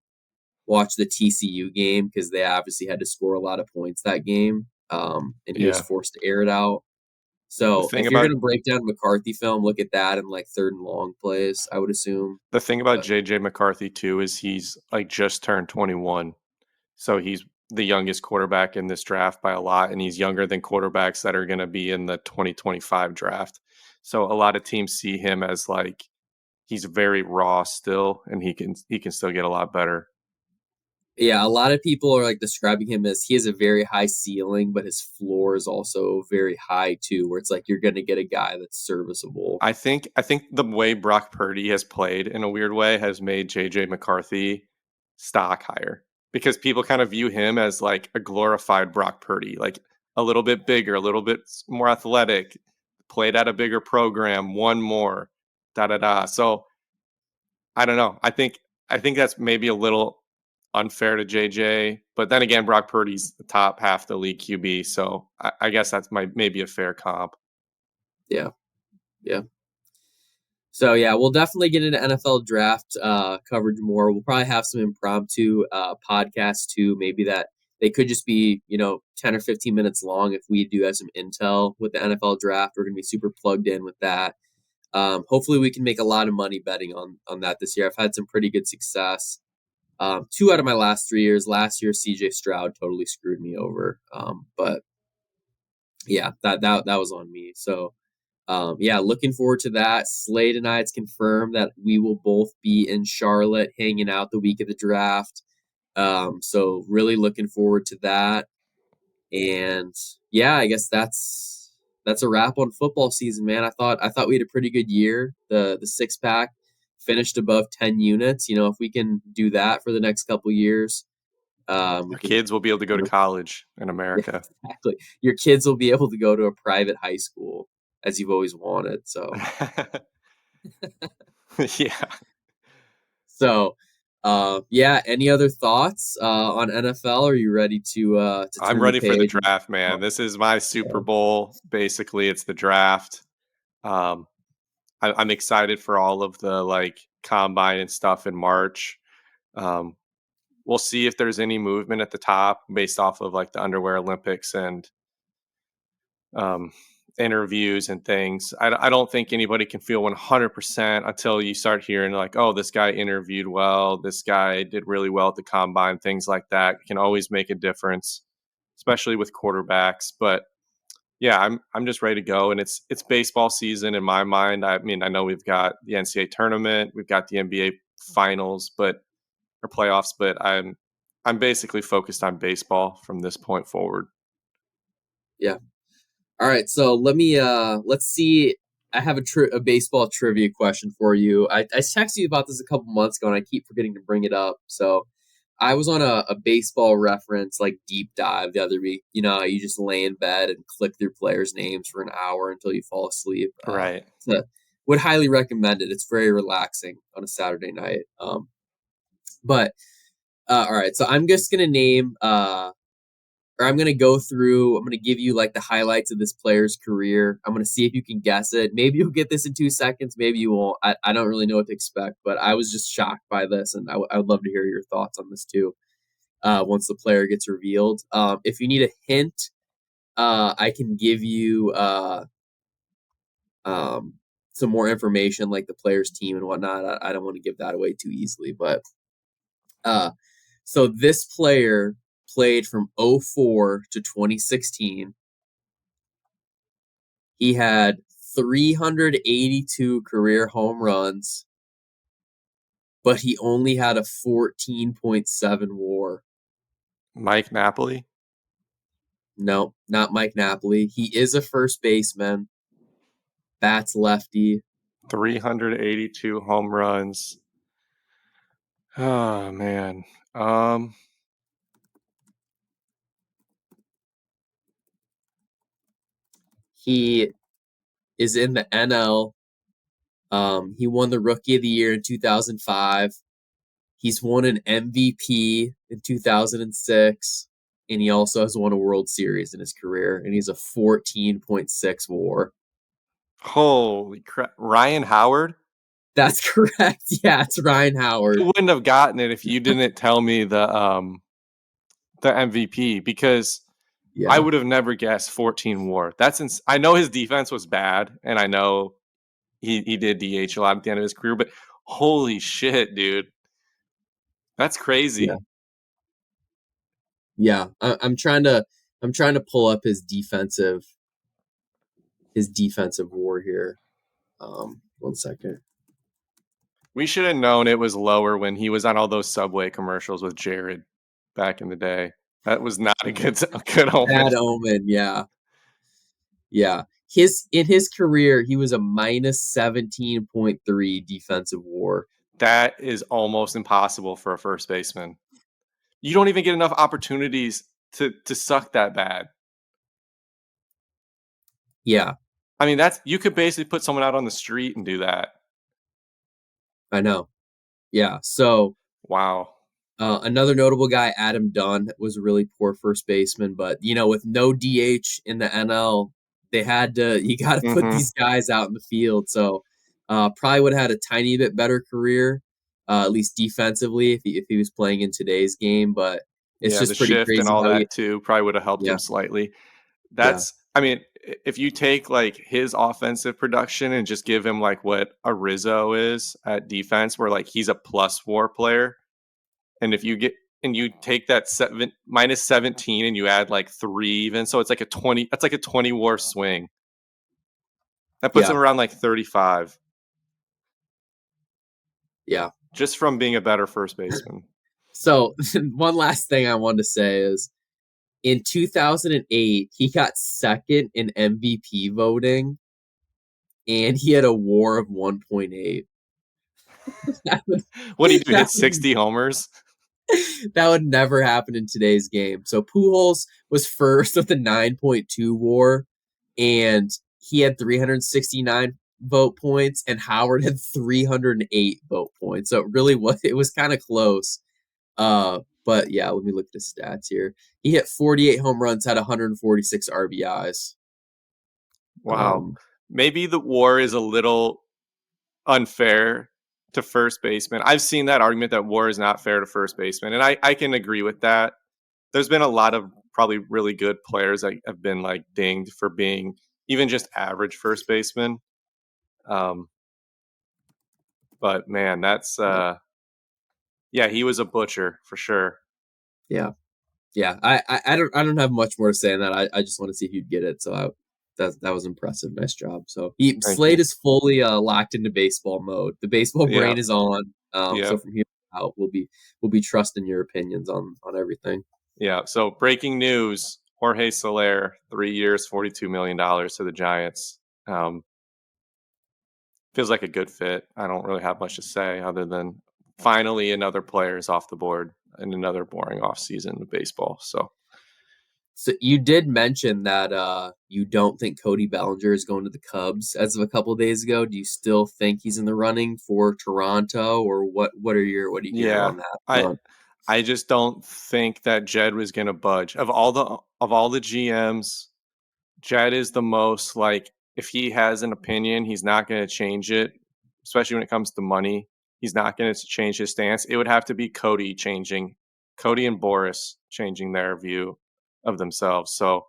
Speaker 1: TCU game because they obviously had to score a lot of points that game, and he was
Speaker 2: Yeah.
Speaker 1: forced to air it out.
Speaker 2: The
Speaker 1: So
Speaker 2: thing
Speaker 1: if you're
Speaker 2: about
Speaker 1: going to break down McCarthy film, look at that in like 3rd and long plays, I would assume.
Speaker 2: the thing about
Speaker 1: But
Speaker 2: JJ McCarthy too is he's like just turned 21. So he's the youngest quarterback in this draft by a lot, and he's younger than quarterbacks that are going to be in the 2025 draft. So a lot of teams see him as like he's very raw still, and he can still get a lot better.
Speaker 1: yeah, a lot of people are like describing him as he has a very high ceiling, but his floor is also very high too, where it's like you're going to get a guy that's serviceable.
Speaker 2: I think the way Brock Purdy has played in a weird way has made JJ McCarthy stock higher because people kind of view him as like a glorified Brock Purdy, like a little bit bigger, a little bit more athletic, played at a bigger program, won more, da da da. So I don't know. I think that's maybe a little unfair to JJ, but then again, Brock Purdy's the top half the league QB, so I guess that's maybe a fair comp.
Speaker 1: Yeah. Yeah. So yeah, we'll definitely get into NFL draft coverage more. We'll probably have some impromptu podcasts too. Maybe that they could just be 10 or 15 minutes long if we do have some intel with the NFL draft. We're gonna be super plugged in with that. Hopefully, we can make a lot of money betting on that this year. I've had some pretty good success. 2 out of my last 3 years. Last year, C.J. Stroud totally screwed me over. But yeah, that was on me. So yeah, looking forward to that. Slade and I, it's confirmed that we will both be in Charlotte hanging out the week of the draft. So really looking forward to that. And yeah, I guess that's a wrap on football season, man. I thought we had a pretty good year. The 6-pack finished above 10 units. If we can do that for the next couple years, we
Speaker 2: Our
Speaker 1: can.
Speaker 2: kids will be able to go to college in
Speaker 1: Yeah,
Speaker 2: America.
Speaker 1: exactly. Your kids will be able to go to a private high school as you've always wanted. So.
Speaker 2: Yeah.
Speaker 1: Yeah. Any other thoughts on NFL? Are you ready to
Speaker 2: I'm
Speaker 1: turn the
Speaker 2: ready for the
Speaker 1: page?
Speaker 2: draft, man. This is my Super Bowl. Basically, it's the draft. Um, I'm excited for all of the like combine and stuff in March. Um, we'll see if there's any movement at the top based off of like the Underwear Olympics and um, interviews and things. I don't think anybody can feel 100% until you start hearing like, oh, this guy interviewed well, this guy did really well at the combine, things like that can always make a difference, especially with quarterbacks. But yeah, I'm just ready to go, and it's baseball season in my mind. I mean, I know we've got the NCAA tournament, we've got the NBA finals, but or playoffs, but I'm basically focused on baseball from this point forward.
Speaker 1: Yeah. All right. So let's see. I have a baseball trivia question for you. I texted you about this a couple months ago, and I keep forgetting to bring it up. So I was on a baseball reference like deep dive the other week. You just lay in bed and click through players' names for an hour until you fall asleep.
Speaker 2: Right.
Speaker 1: Would highly recommend it. It's very relaxing on a Saturday night. But all right, so I'm just gonna name, or I'm gonna go through. I'm gonna give you like the highlights of this player's career. I'm gonna see if you can guess it. Maybe you'll get this in 2 seconds. Maybe you won't. I don't really know what to expect, but I was just shocked by this, and I would love to hear your thoughts on this too. Once the player gets revealed, if you need a hint, I can give you um, some more information, like the player's team and whatnot. I don't want to give that away too easily, but uh, so this player played from '04 to 2016. He had 382 career home runs, but he only had a 14.7 WAR.
Speaker 2: Mike Napoli.
Speaker 1: No, not Mike Napoli. He is a first baseman. Bats lefty.
Speaker 2: 382 home runs. Oh man. Um
Speaker 1: He is in the NL. He won the Rookie of the Year in 2005. He's won an MVP in 2006, and he also has won a World Series in his career, and he's a 14.6 WAR.
Speaker 2: Holy crap. Ryan Howard?
Speaker 1: That's correct. Yeah, it's Ryan
Speaker 2: I
Speaker 1: Howard.
Speaker 2: wouldn't have gotten it if you didn't tell me the MVP because I
Speaker 1: Yeah,
Speaker 2: would have never guessed 14 WAR. I know his defense was bad, and I know he did DH a lot at the end of his career, but holy shit, dude. That's
Speaker 1: yeah,
Speaker 2: crazy.
Speaker 1: yeah. I'm trying to pull up his defensive WAR here. 1 second.
Speaker 2: We should have known it was lower when he was on all those Subway commercials with Jared back in the day. That was not a good omen.
Speaker 1: Bad omen. Yeah, yeah. In his career, he was a minus 17.3 defensive WAR.
Speaker 2: That is almost impossible for a first baseman. You don't even get enough opportunities to suck that bad.
Speaker 1: Yeah,
Speaker 2: I mean, that's you could basically put someone out on the street and do that.
Speaker 1: I know. Yeah. So
Speaker 2: Wow.
Speaker 1: another notable guy, Adam Dunn, was a really poor first baseman, but with no DH in the NL, you got to put
Speaker 2: Mhm.
Speaker 1: these guys out in the field. So probably would have had a tiny bit better career, at least defensively, if he was playing in today's game. But it's
Speaker 2: Yeah, the
Speaker 1: just pretty
Speaker 2: shift and
Speaker 1: crazy
Speaker 2: all
Speaker 1: how he,
Speaker 2: that too probably would have helped
Speaker 1: yeah,
Speaker 2: him slightly.
Speaker 1: yeah,
Speaker 2: I mean, if you take like his offensive production and just give him like what a Rizzo is at defense, where like he's a plus WAR player, and if you get and you take that minus 17 and you add like three even, so it's like a 20. That's like a 20 WAR swing. That puts him
Speaker 1: yeah,
Speaker 2: around like 35
Speaker 1: yeah.
Speaker 2: just from being a better first baseman.
Speaker 1: So one last thing I wanted to say is in 2008, he got second in MVP voting, and he had a WAR of 1.8. that would,
Speaker 2: What do you do?
Speaker 1: that
Speaker 2: Hit
Speaker 1: would
Speaker 2: 60 homers?
Speaker 1: that would never happen in today's game. So Pujols was first with a 9.2 WAR, and he had 369 vote points, and Howard had 308 vote points. So it was kind of close. But yeah, let me look at his stats here. He hit 48 home runs, had 146 RBIs.
Speaker 2: Wow.
Speaker 1: Um,
Speaker 2: Maybe the WAR is a little unfair to first baseman. I've seen that argument that WAR is not fair to first baseman, and I can agree with that. There's been a lot of probably really good players that have been like dinged for being even just average first baseman. Um, but man, that's
Speaker 1: yeah,
Speaker 2: yeah, he was a butcher for sure.
Speaker 1: yeah, yeah. I don't have much more to say on that. I just want to see if you'd get it. So that was impressive. Nice job. So
Speaker 2: Thank you.
Speaker 1: Slade is fully locked into baseball mode. The baseball
Speaker 2: Yeah,
Speaker 1: brain is on.
Speaker 2: yeah,
Speaker 1: So from here out, we'll be trusting your opinions on everything.
Speaker 2: yeah. So breaking news: Jorge Soler, 3 years, $42 million to the Giants. Um, Feels like a good fit. I don't really have much to say other than finally another player is off the board and another boring off season of baseball. So
Speaker 1: So you did mention that you don't think Cody Bellinger is going to the Cubs as of a couple of days ago. Do you still think he's in the running for Toronto, or what are you hearing
Speaker 2: yeah,
Speaker 1: on that
Speaker 2: I
Speaker 1: front?
Speaker 2: I just don't think that Jed was going to budge. Of all the GMs, Jed is the most like if he has an opinion, he's not going to change it, especially when it comes to money. He's not going to change his stance. It would have to be Cody and Boris changing their view of themselves. So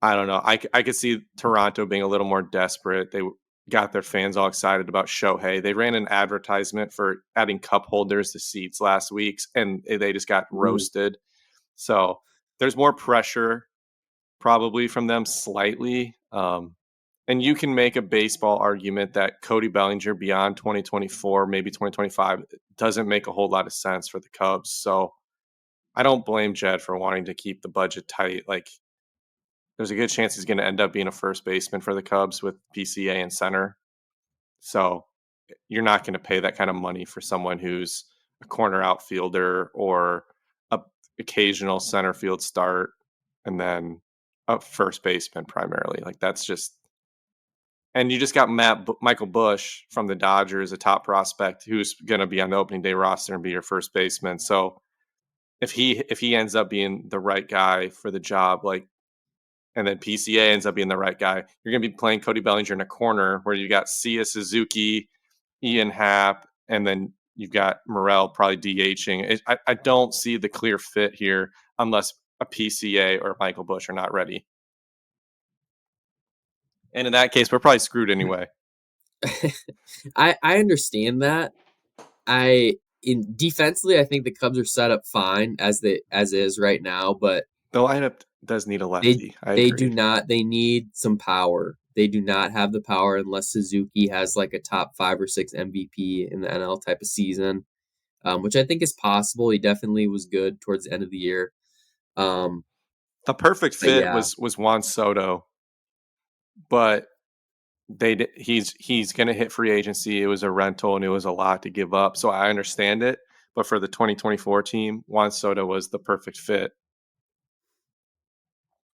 Speaker 2: I don't know. I could see Toronto being a little more desperate. They got their fans all excited about Shohei. They ran an advertisement for adding cup holders to seats last week, and they just got
Speaker 1: Mm,
Speaker 2: roasted. So there's more pressure probably from them slightly. And you can make a baseball argument that Cody Bellinger beyond 2024, maybe 2025, doesn't make a whole lot of sense for the Cubs. So I don't blame Jed for wanting to keep the budget tight. Like there's a good chance he's going to end up being a first baseman for the Cubs with PCA and center. So you're not going to pay that kind of money for someone who's a corner outfielder or a occasional center field start and then a first baseman primarily. Like that's just, and you just got Michael Bush from the Dodgers, a top prospect who's going to be on the opening day roster and be your first baseman. So if he ends up being the right guy for the job, like, and then PCA ends up being the right guy, you're going to be playing Cody Bellinger in a corner where you got Sia Suzuki, Ian Happ, and then you've got Morel probably DHing. I don't see the clear fit here unless a PCA or Michael Bush are not ready. And in that case, we're probably screwed anyway.
Speaker 1: I understand that. In defensively, I think the Cubs are set up fine as is right now, but
Speaker 2: The lineup does need a lefty.
Speaker 1: they do not. They need some power. They do not have the power unless Suzuki has like a top 5 or 6 MVP in the NL type of season, which I think is possible. He definitely was good towards the end of the year.
Speaker 2: The perfect fit
Speaker 1: yeah.
Speaker 2: was Juan Soto, but he's going to hit free agency. It was a rental and it was a lot to give up, so I understand it. But for the 2024 team, Juan Soto was the perfect fit.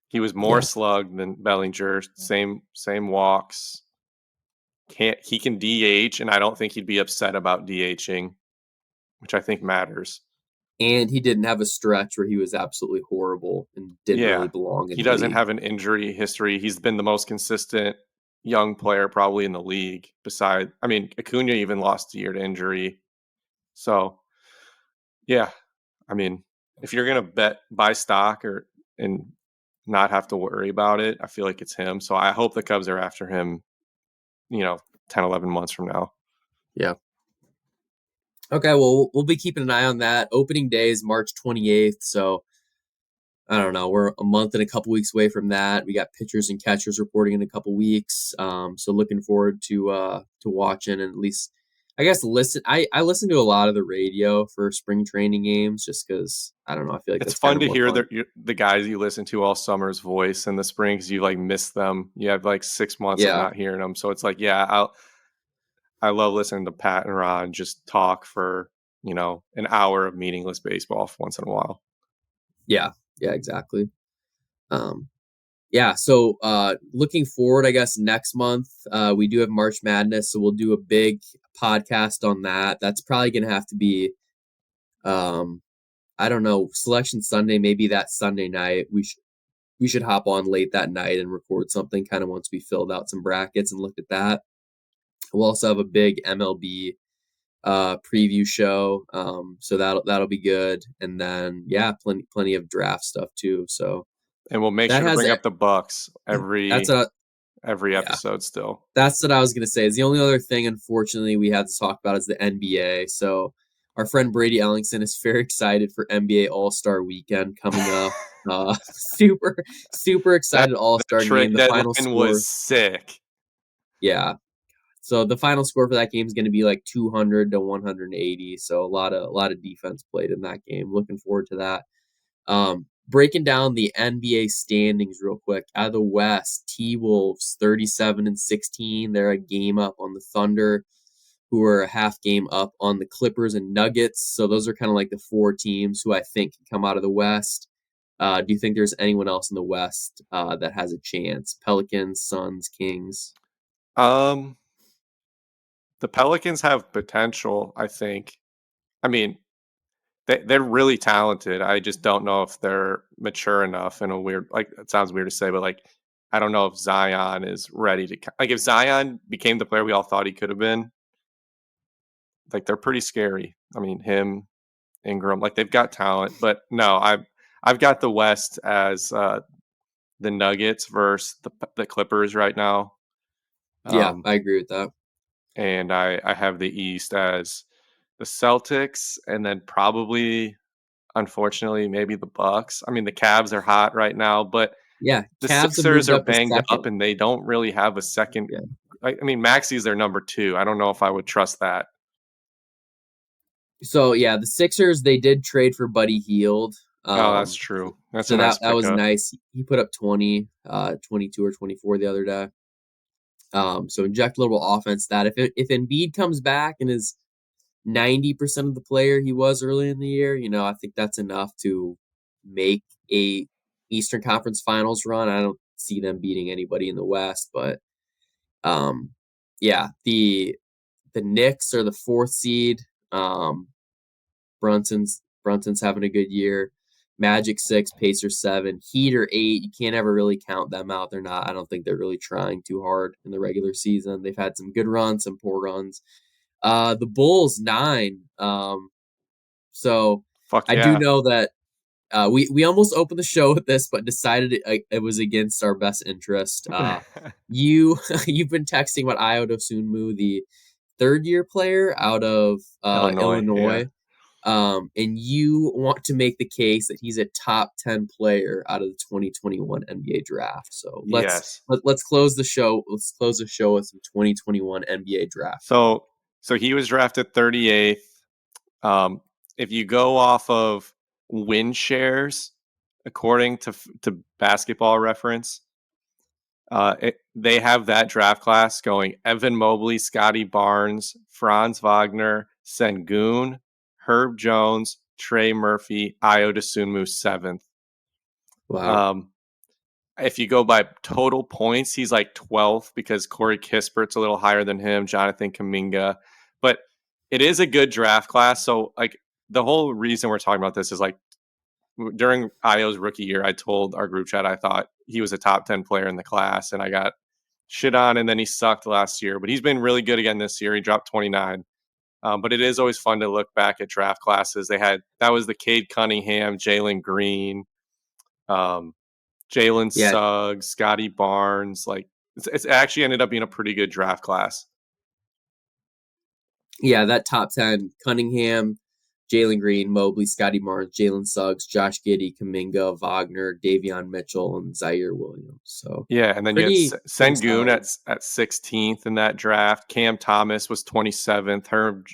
Speaker 2: He was more slugged than Bellinger, same walks. He can DH, and I don't think he'd be upset about DHing, which I think matters.
Speaker 1: And he didn't have a stretch where he was absolutely horrible and didn't really belong in
Speaker 2: he
Speaker 1: the
Speaker 2: doesn't
Speaker 1: league.
Speaker 2: have an injury history. He's been the most consistent young player probably in the league. Acuna even lost a year to injury. So, yeah, I mean, if you're gonna buy stock and not have to worry about it, I feel like it's him. So I hope the Cubs are after him, 10, 11 months from now.
Speaker 1: Yeah. Okay, well, we'll be keeping an eye on that. Opening day is March 28th, so I don't know. We're a month and a couple weeks away from that. We got pitchers and catchers reporting in a couple weeks, so looking forward to watching and at least, I guess, listen. I listen to a lot of the radio for spring training games just because I don't know. I feel like
Speaker 2: It's
Speaker 1: that's kind
Speaker 2: fun
Speaker 1: of
Speaker 2: to
Speaker 1: more
Speaker 2: hear
Speaker 1: fun.
Speaker 2: the guys you listen to all summer's voice in the spring because you like miss them. You have like 6 months of
Speaker 1: Yeah,
Speaker 2: not hearing them, so it's like, yeah, I love listening to Pat and Ron just talk for an hour of meaningless baseball once in a while.
Speaker 1: yeah, exactly. Yeah, so looking forward, I guess next month we do have March Madness, so we'll do a big podcast on that. That's probably gonna have to be, I don't know, Selection Sunday, maybe that Sunday night. We should hop on late that night and record something kind of once we filled out some brackets and looked at that. We'll also have a big MLB preview show, so that'll be good. And then plenty of draft stuff too. So
Speaker 2: And we'll make
Speaker 1: that
Speaker 2: sure to
Speaker 1: has
Speaker 2: bring
Speaker 1: it.
Speaker 2: up the Bucks
Speaker 1: That's
Speaker 2: every
Speaker 1: a yeah.
Speaker 2: episode still.
Speaker 1: That's what I was gonna say. Is the only other thing, unfortunately, we had to talk about is the NBA. So our friend Brady Ellingson is very excited for NBA All-Star Weekend coming up. Super excited All-Star game.
Speaker 2: Trade
Speaker 1: The final
Speaker 2: deadline
Speaker 1: score,
Speaker 2: was sick.
Speaker 1: yeah. So the final score for that game is going to be like 200 to 180. So a lot of defense played in that game. Looking forward to that. Breaking down the NBA standings real quick. Out of the West, T-Wolves 37-16. They're a game up on the Thunder, who are a half game up on the Clippers and Nuggets. So those are kind of like the 4 teams who I think can come out of the West. Do you think there's anyone else in the West that has a chance? Pelicans, Suns, Kings?
Speaker 2: The Pelicans have potential, I think. I mean, they're really talented. I just don't know if they're mature enough in a weird, like, it sounds weird to say, but like, I don't know if Zion is ready to, like, if Zion became the player we all thought he could have been, like, they're pretty scary. I mean, him, Ingram, like, they've got talent, but no, I've got the West as the Nuggets versus the Clippers right now.
Speaker 1: Yeah, I agree with that.
Speaker 2: And I have the East as the Celtics, and then probably, unfortunately, maybe the Bucks. I mean, the Cavs are hot right now, but
Speaker 1: Yeah,
Speaker 2: the
Speaker 1: Cavs have
Speaker 2: Sixers
Speaker 1: moved
Speaker 2: are
Speaker 1: up to
Speaker 2: banged up,
Speaker 1: second.
Speaker 2: and they don't really have a second.
Speaker 1: Yeah.
Speaker 2: I mean, Maxi's their number 2. I don't know if I would trust that.
Speaker 1: So yeah, the Sixers, they did trade for Buddy Hield.
Speaker 2: Oh, that's true. That's a
Speaker 1: So
Speaker 2: nice
Speaker 1: that was
Speaker 2: pickup.
Speaker 1: nice. He put up 20, 22 or 24 the other day. So inject a little offense that if Embiid comes back and is 90% of the player he was early in the year, I think that's enough to make a Eastern Conference Finals run. I don't see them beating anybody in the West, but um, yeah, the Knicks are the fourth seed. Brunson's having a good year. Magic 6, Pacers 7, Heat are 8. You can't ever really count them out. They're not. I don't think they're really trying too hard in the regular season. They've had some good runs, some poor runs. The Bulls 9. So
Speaker 2: Fuck
Speaker 1: I do
Speaker 2: yeah.
Speaker 1: know that we almost opened the show with this, but decided it was against our best interest. You've been texting about Ayo Dosunmu, the third year player out of
Speaker 2: Illinois, yeah.
Speaker 1: Illinois. And you want to make the case that he's a top 10 player out of the 2021 NBA draft. So
Speaker 2: Yes.
Speaker 1: let's close the show. Let's close the show with some 2021 NBA draft talk.
Speaker 2: So he was drafted 38th. If you go off of win shares, according to Basketball Reference, they have that draft class going Evan Mobley, Scotty Barnes, Franz Wagner, Sengun, Herb Jones, Trey Murphy, Ayo Dosunmu 7th.
Speaker 1: Wow.
Speaker 2: If you go by total points, he's like 12th because Corey Kispert's a little higher than him, Jonathan Kuminga. But it is a good draft class. So, like, the whole reason we're talking about this is like during Ayo's rookie year, I told our group chat I thought he was a top 10 player in the class, and I got shit on, and then he sucked last year. But he's been really good again this year. He dropped 29. But it is always fun to look back at draft classes. That was the Cade Cunningham, Jalen Green, Jalen
Speaker 1: Yeah,
Speaker 2: Suggs, Scotty Barnes. Like it's actually ended up being a pretty good draft class.
Speaker 1: yeah, that top 10: Cunningham, Jalen Green, Mobley, Scotty Barnes, Jalen Suggs, Josh Giddey, Kuminga, Wagner, Davion Mitchell, and Zaire Williams. So
Speaker 2: Yeah, and then you had
Speaker 1: pretty
Speaker 2: Sengun
Speaker 1: solid.
Speaker 2: at 16th in that draft. Cam Thomas was 27th.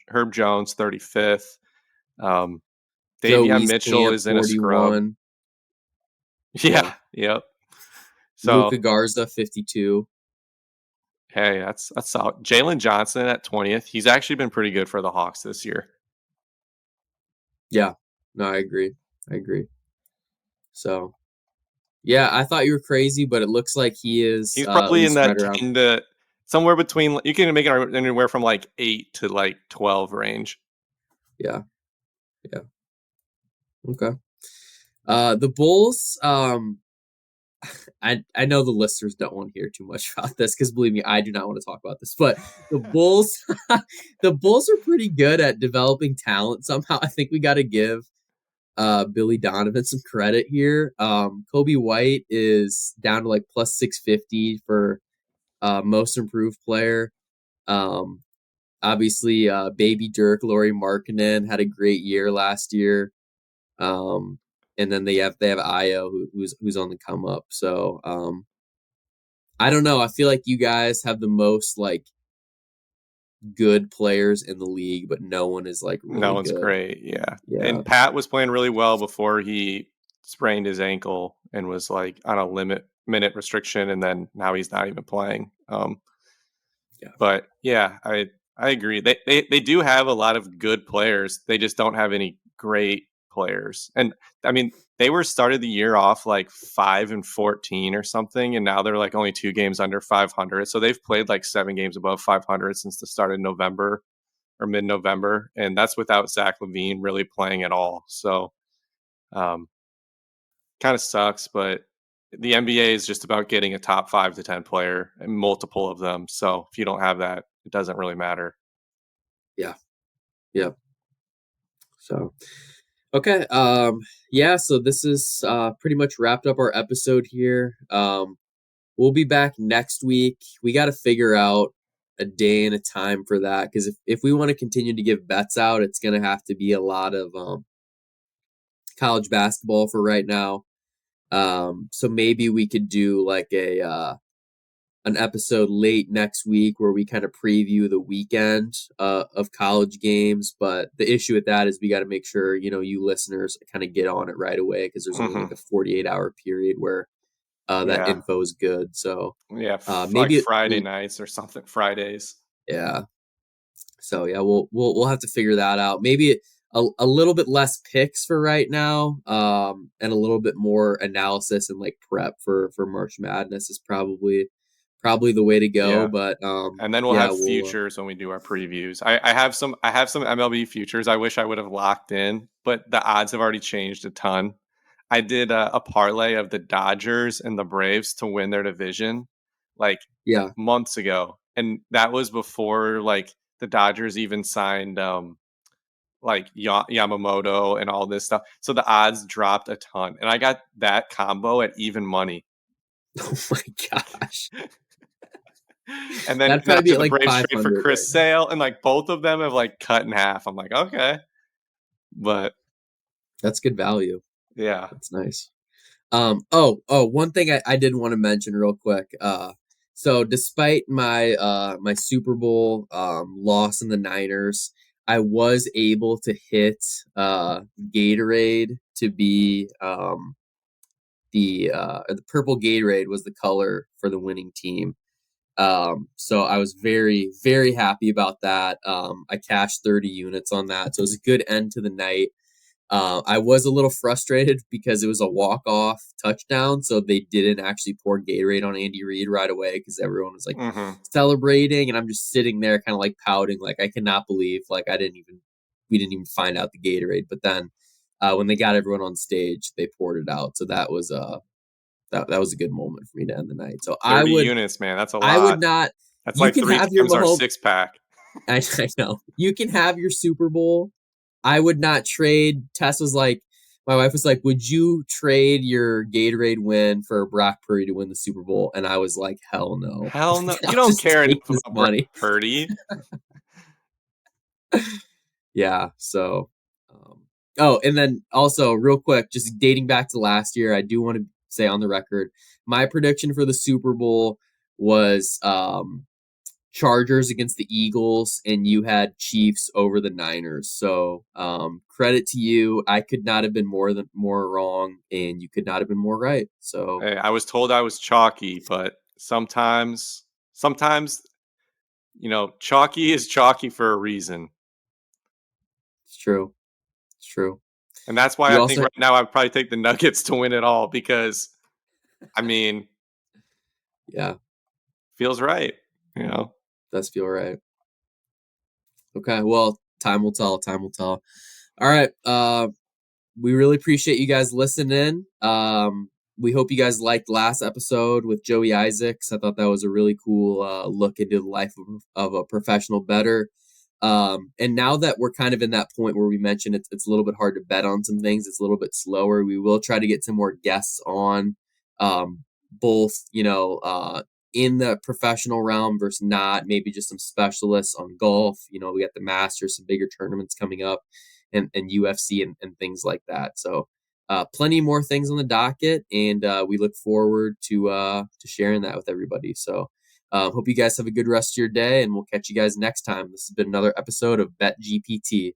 Speaker 2: Herb Jones 35th. Um,
Speaker 1: Joe
Speaker 2: Davion Mitchell
Speaker 1: Wieskamp,
Speaker 2: is in a scrub.
Speaker 1: 41.
Speaker 2: Yeah,
Speaker 1: Yeah.
Speaker 2: yep.
Speaker 1: Luka
Speaker 2: So
Speaker 1: Garza, 52.
Speaker 2: hey, that's solid. Jalen Johnson at 20th. He's actually been pretty good for the Hawks this year.
Speaker 1: Yeah. No, I agree. I agree. So, yeah, I thought you were crazy, but it looks like he is
Speaker 2: He's
Speaker 1: at
Speaker 2: probably in
Speaker 1: least right
Speaker 2: that
Speaker 1: around.
Speaker 2: 10 to somewhere between. You can make it anywhere from like 8 to like 12 range.
Speaker 1: Yeah. Yeah. Okay. The Bulls, I know the listeners don't want to hear too much about this because believe me, I do not want to talk about this. But the Bulls, the Bulls are pretty good at developing talent. Somehow, I think we got to give Billy Donovan some credit here. Kobe White is down to like plus 650 for most improved player. Um, Obviously, Baby Dirk, Laurie Markkinen had a great year last year. Um, and then they have Io who's on the come up. So I don't know. I feel like you guys have the most like good players in the league, but no one is like
Speaker 2: No
Speaker 1: really
Speaker 2: one's
Speaker 1: good.
Speaker 2: great. Yeah.
Speaker 1: Yeah.
Speaker 2: And Pat was playing really well before he sprained his ankle and was like on a minute restriction. And then now he's not even playing.
Speaker 1: Yeah.
Speaker 2: But yeah, I agree. They do have a lot of good players. They just don't have any great players. And I mean, they were started the year off like 5-14 or something, and now they're like only 2 games under 500. So they've played like 7 games above 500 since the start of November or mid-November, and that's without Zach LaVine really playing at all. So, um, kind of sucks, but the NBA is just about getting a top 5 to 10 player and multiple of them. So if you don't have that, it doesn't really matter.
Speaker 1: Yeah. Yeah. So okay. Yeah, so this is pretty much wrapped up our episode here. We'll be back next week. We got to figure out a day and a time for that because if we want to continue to give bets out, it's going to have to be a lot of college basketball for right now. So maybe we could do like an episode late next week where we kind of preview the weekend of college games. But the issue with that is we got to make sure, you listeners kind of get on it right away because there's only like
Speaker 2: Hmm.
Speaker 1: a 48-hour period where that
Speaker 2: Yeah.
Speaker 1: info is good. So
Speaker 2: Yeah. Like
Speaker 1: maybe,
Speaker 2: Friday nights or something. Fridays.
Speaker 1: yeah. So yeah, we'll have to figure that out. Maybe a little bit less picks for right now, and a little bit more analysis and like prep for March Madness is probably the way to go.
Speaker 2: Yeah.
Speaker 1: But
Speaker 2: And then we'll
Speaker 1: yeah,
Speaker 2: have
Speaker 1: we'll
Speaker 2: futures when we do our previews. I have some MLB futures. I wish I would have locked in, but the odds have already changed a ton. I did a parlay of the Dodgers and the Braves to win their division like
Speaker 1: yeah.
Speaker 2: months ago, and that was before like the Dodgers even signed like Yamamoto and all this stuff. So the odds dropped a ton, and I got that combo at even money.
Speaker 1: Oh my gosh,
Speaker 2: And then
Speaker 1: that'd probably be
Speaker 2: after
Speaker 1: at
Speaker 2: the
Speaker 1: like
Speaker 2: Braves trade for
Speaker 1: 500 right
Speaker 2: Chris
Speaker 1: now.
Speaker 2: Sale, and like both of them have like cut in half. I'm like, okay, but
Speaker 1: That's good value.
Speaker 2: yeah,
Speaker 1: That's nice. One thing I did want to mention real quick. So despite my Super Bowl loss in the Niners, I was able to hit Gatorade to be the purple Gatorade was the color for the winning team. So I was very, very happy about that. I cashed 30 units on that. So it was a good end to the night. I was a little frustrated because it was a walk-off touchdown, so they didn't actually pour Gatorade on Andy Reid right away because everyone was like
Speaker 2: hmm
Speaker 1: celebrating, and I'm just sitting there kind of like pouting, like I cannot believe like we didn't even find out the Gatorade. But then when they got everyone on stage, they poured it out, so that was a good moment for me to end the night. So
Speaker 2: 30 units, man. That's a
Speaker 1: I would
Speaker 2: lot.
Speaker 1: not.
Speaker 2: That's
Speaker 1: You
Speaker 2: like
Speaker 1: can
Speaker 2: three
Speaker 1: have your
Speaker 2: times our
Speaker 1: Mahomes.
Speaker 2: six pack.
Speaker 1: I know you can have your Super Bowl. I would not trade. Tess was like, my wife was like, would you trade your Gatorade win for Brock Purdy to win the Super Bowl? And I was like, hell no.
Speaker 2: Hell no, you
Speaker 1: I'll
Speaker 2: don't
Speaker 1: just
Speaker 2: care
Speaker 1: take
Speaker 2: enough
Speaker 1: this
Speaker 2: about Brock
Speaker 1: money.
Speaker 2: Purdy.
Speaker 1: Yeah. So, oh, and then also real quick, just dating back to last year, I do want to say on the record, my prediction for the Super Bowl was Chargers against the Eagles, and you had Chiefs over the Niners. So credit to you. I could not have been more wrong, and you could not have been more right. So
Speaker 2: Hey, I was told I was chalky, but sometimes chalky is chalky for a reason.
Speaker 1: it's true. It's true.
Speaker 2: And that's why
Speaker 1: You
Speaker 2: I think
Speaker 1: also,
Speaker 2: right now I'd probably take the Nuggets to win it all because, I mean,
Speaker 1: yeah,
Speaker 2: feels right, you know?
Speaker 1: does feel right. Okay, well, time will tell. Time will tell. All right. We really appreciate you guys listening. We hope you guys liked last episode with Joey Isaacs. I thought that was a really cool look into the life of a professional bettor. And now that we're kind of in that point where we mentioned it's a little bit hard to bet on some things, it's a little bit slower. We will try to get some more guests on, both in the professional realm versus not. Maybe just some specialists on golf. We got the Masters, some bigger tournaments coming up, and UFC and things like that. So plenty more things on the docket, and we look forward to sharing that with everybody. So hope you guys have a good rest of your day, and we'll catch you guys next time. This has been another episode of Bet GPT.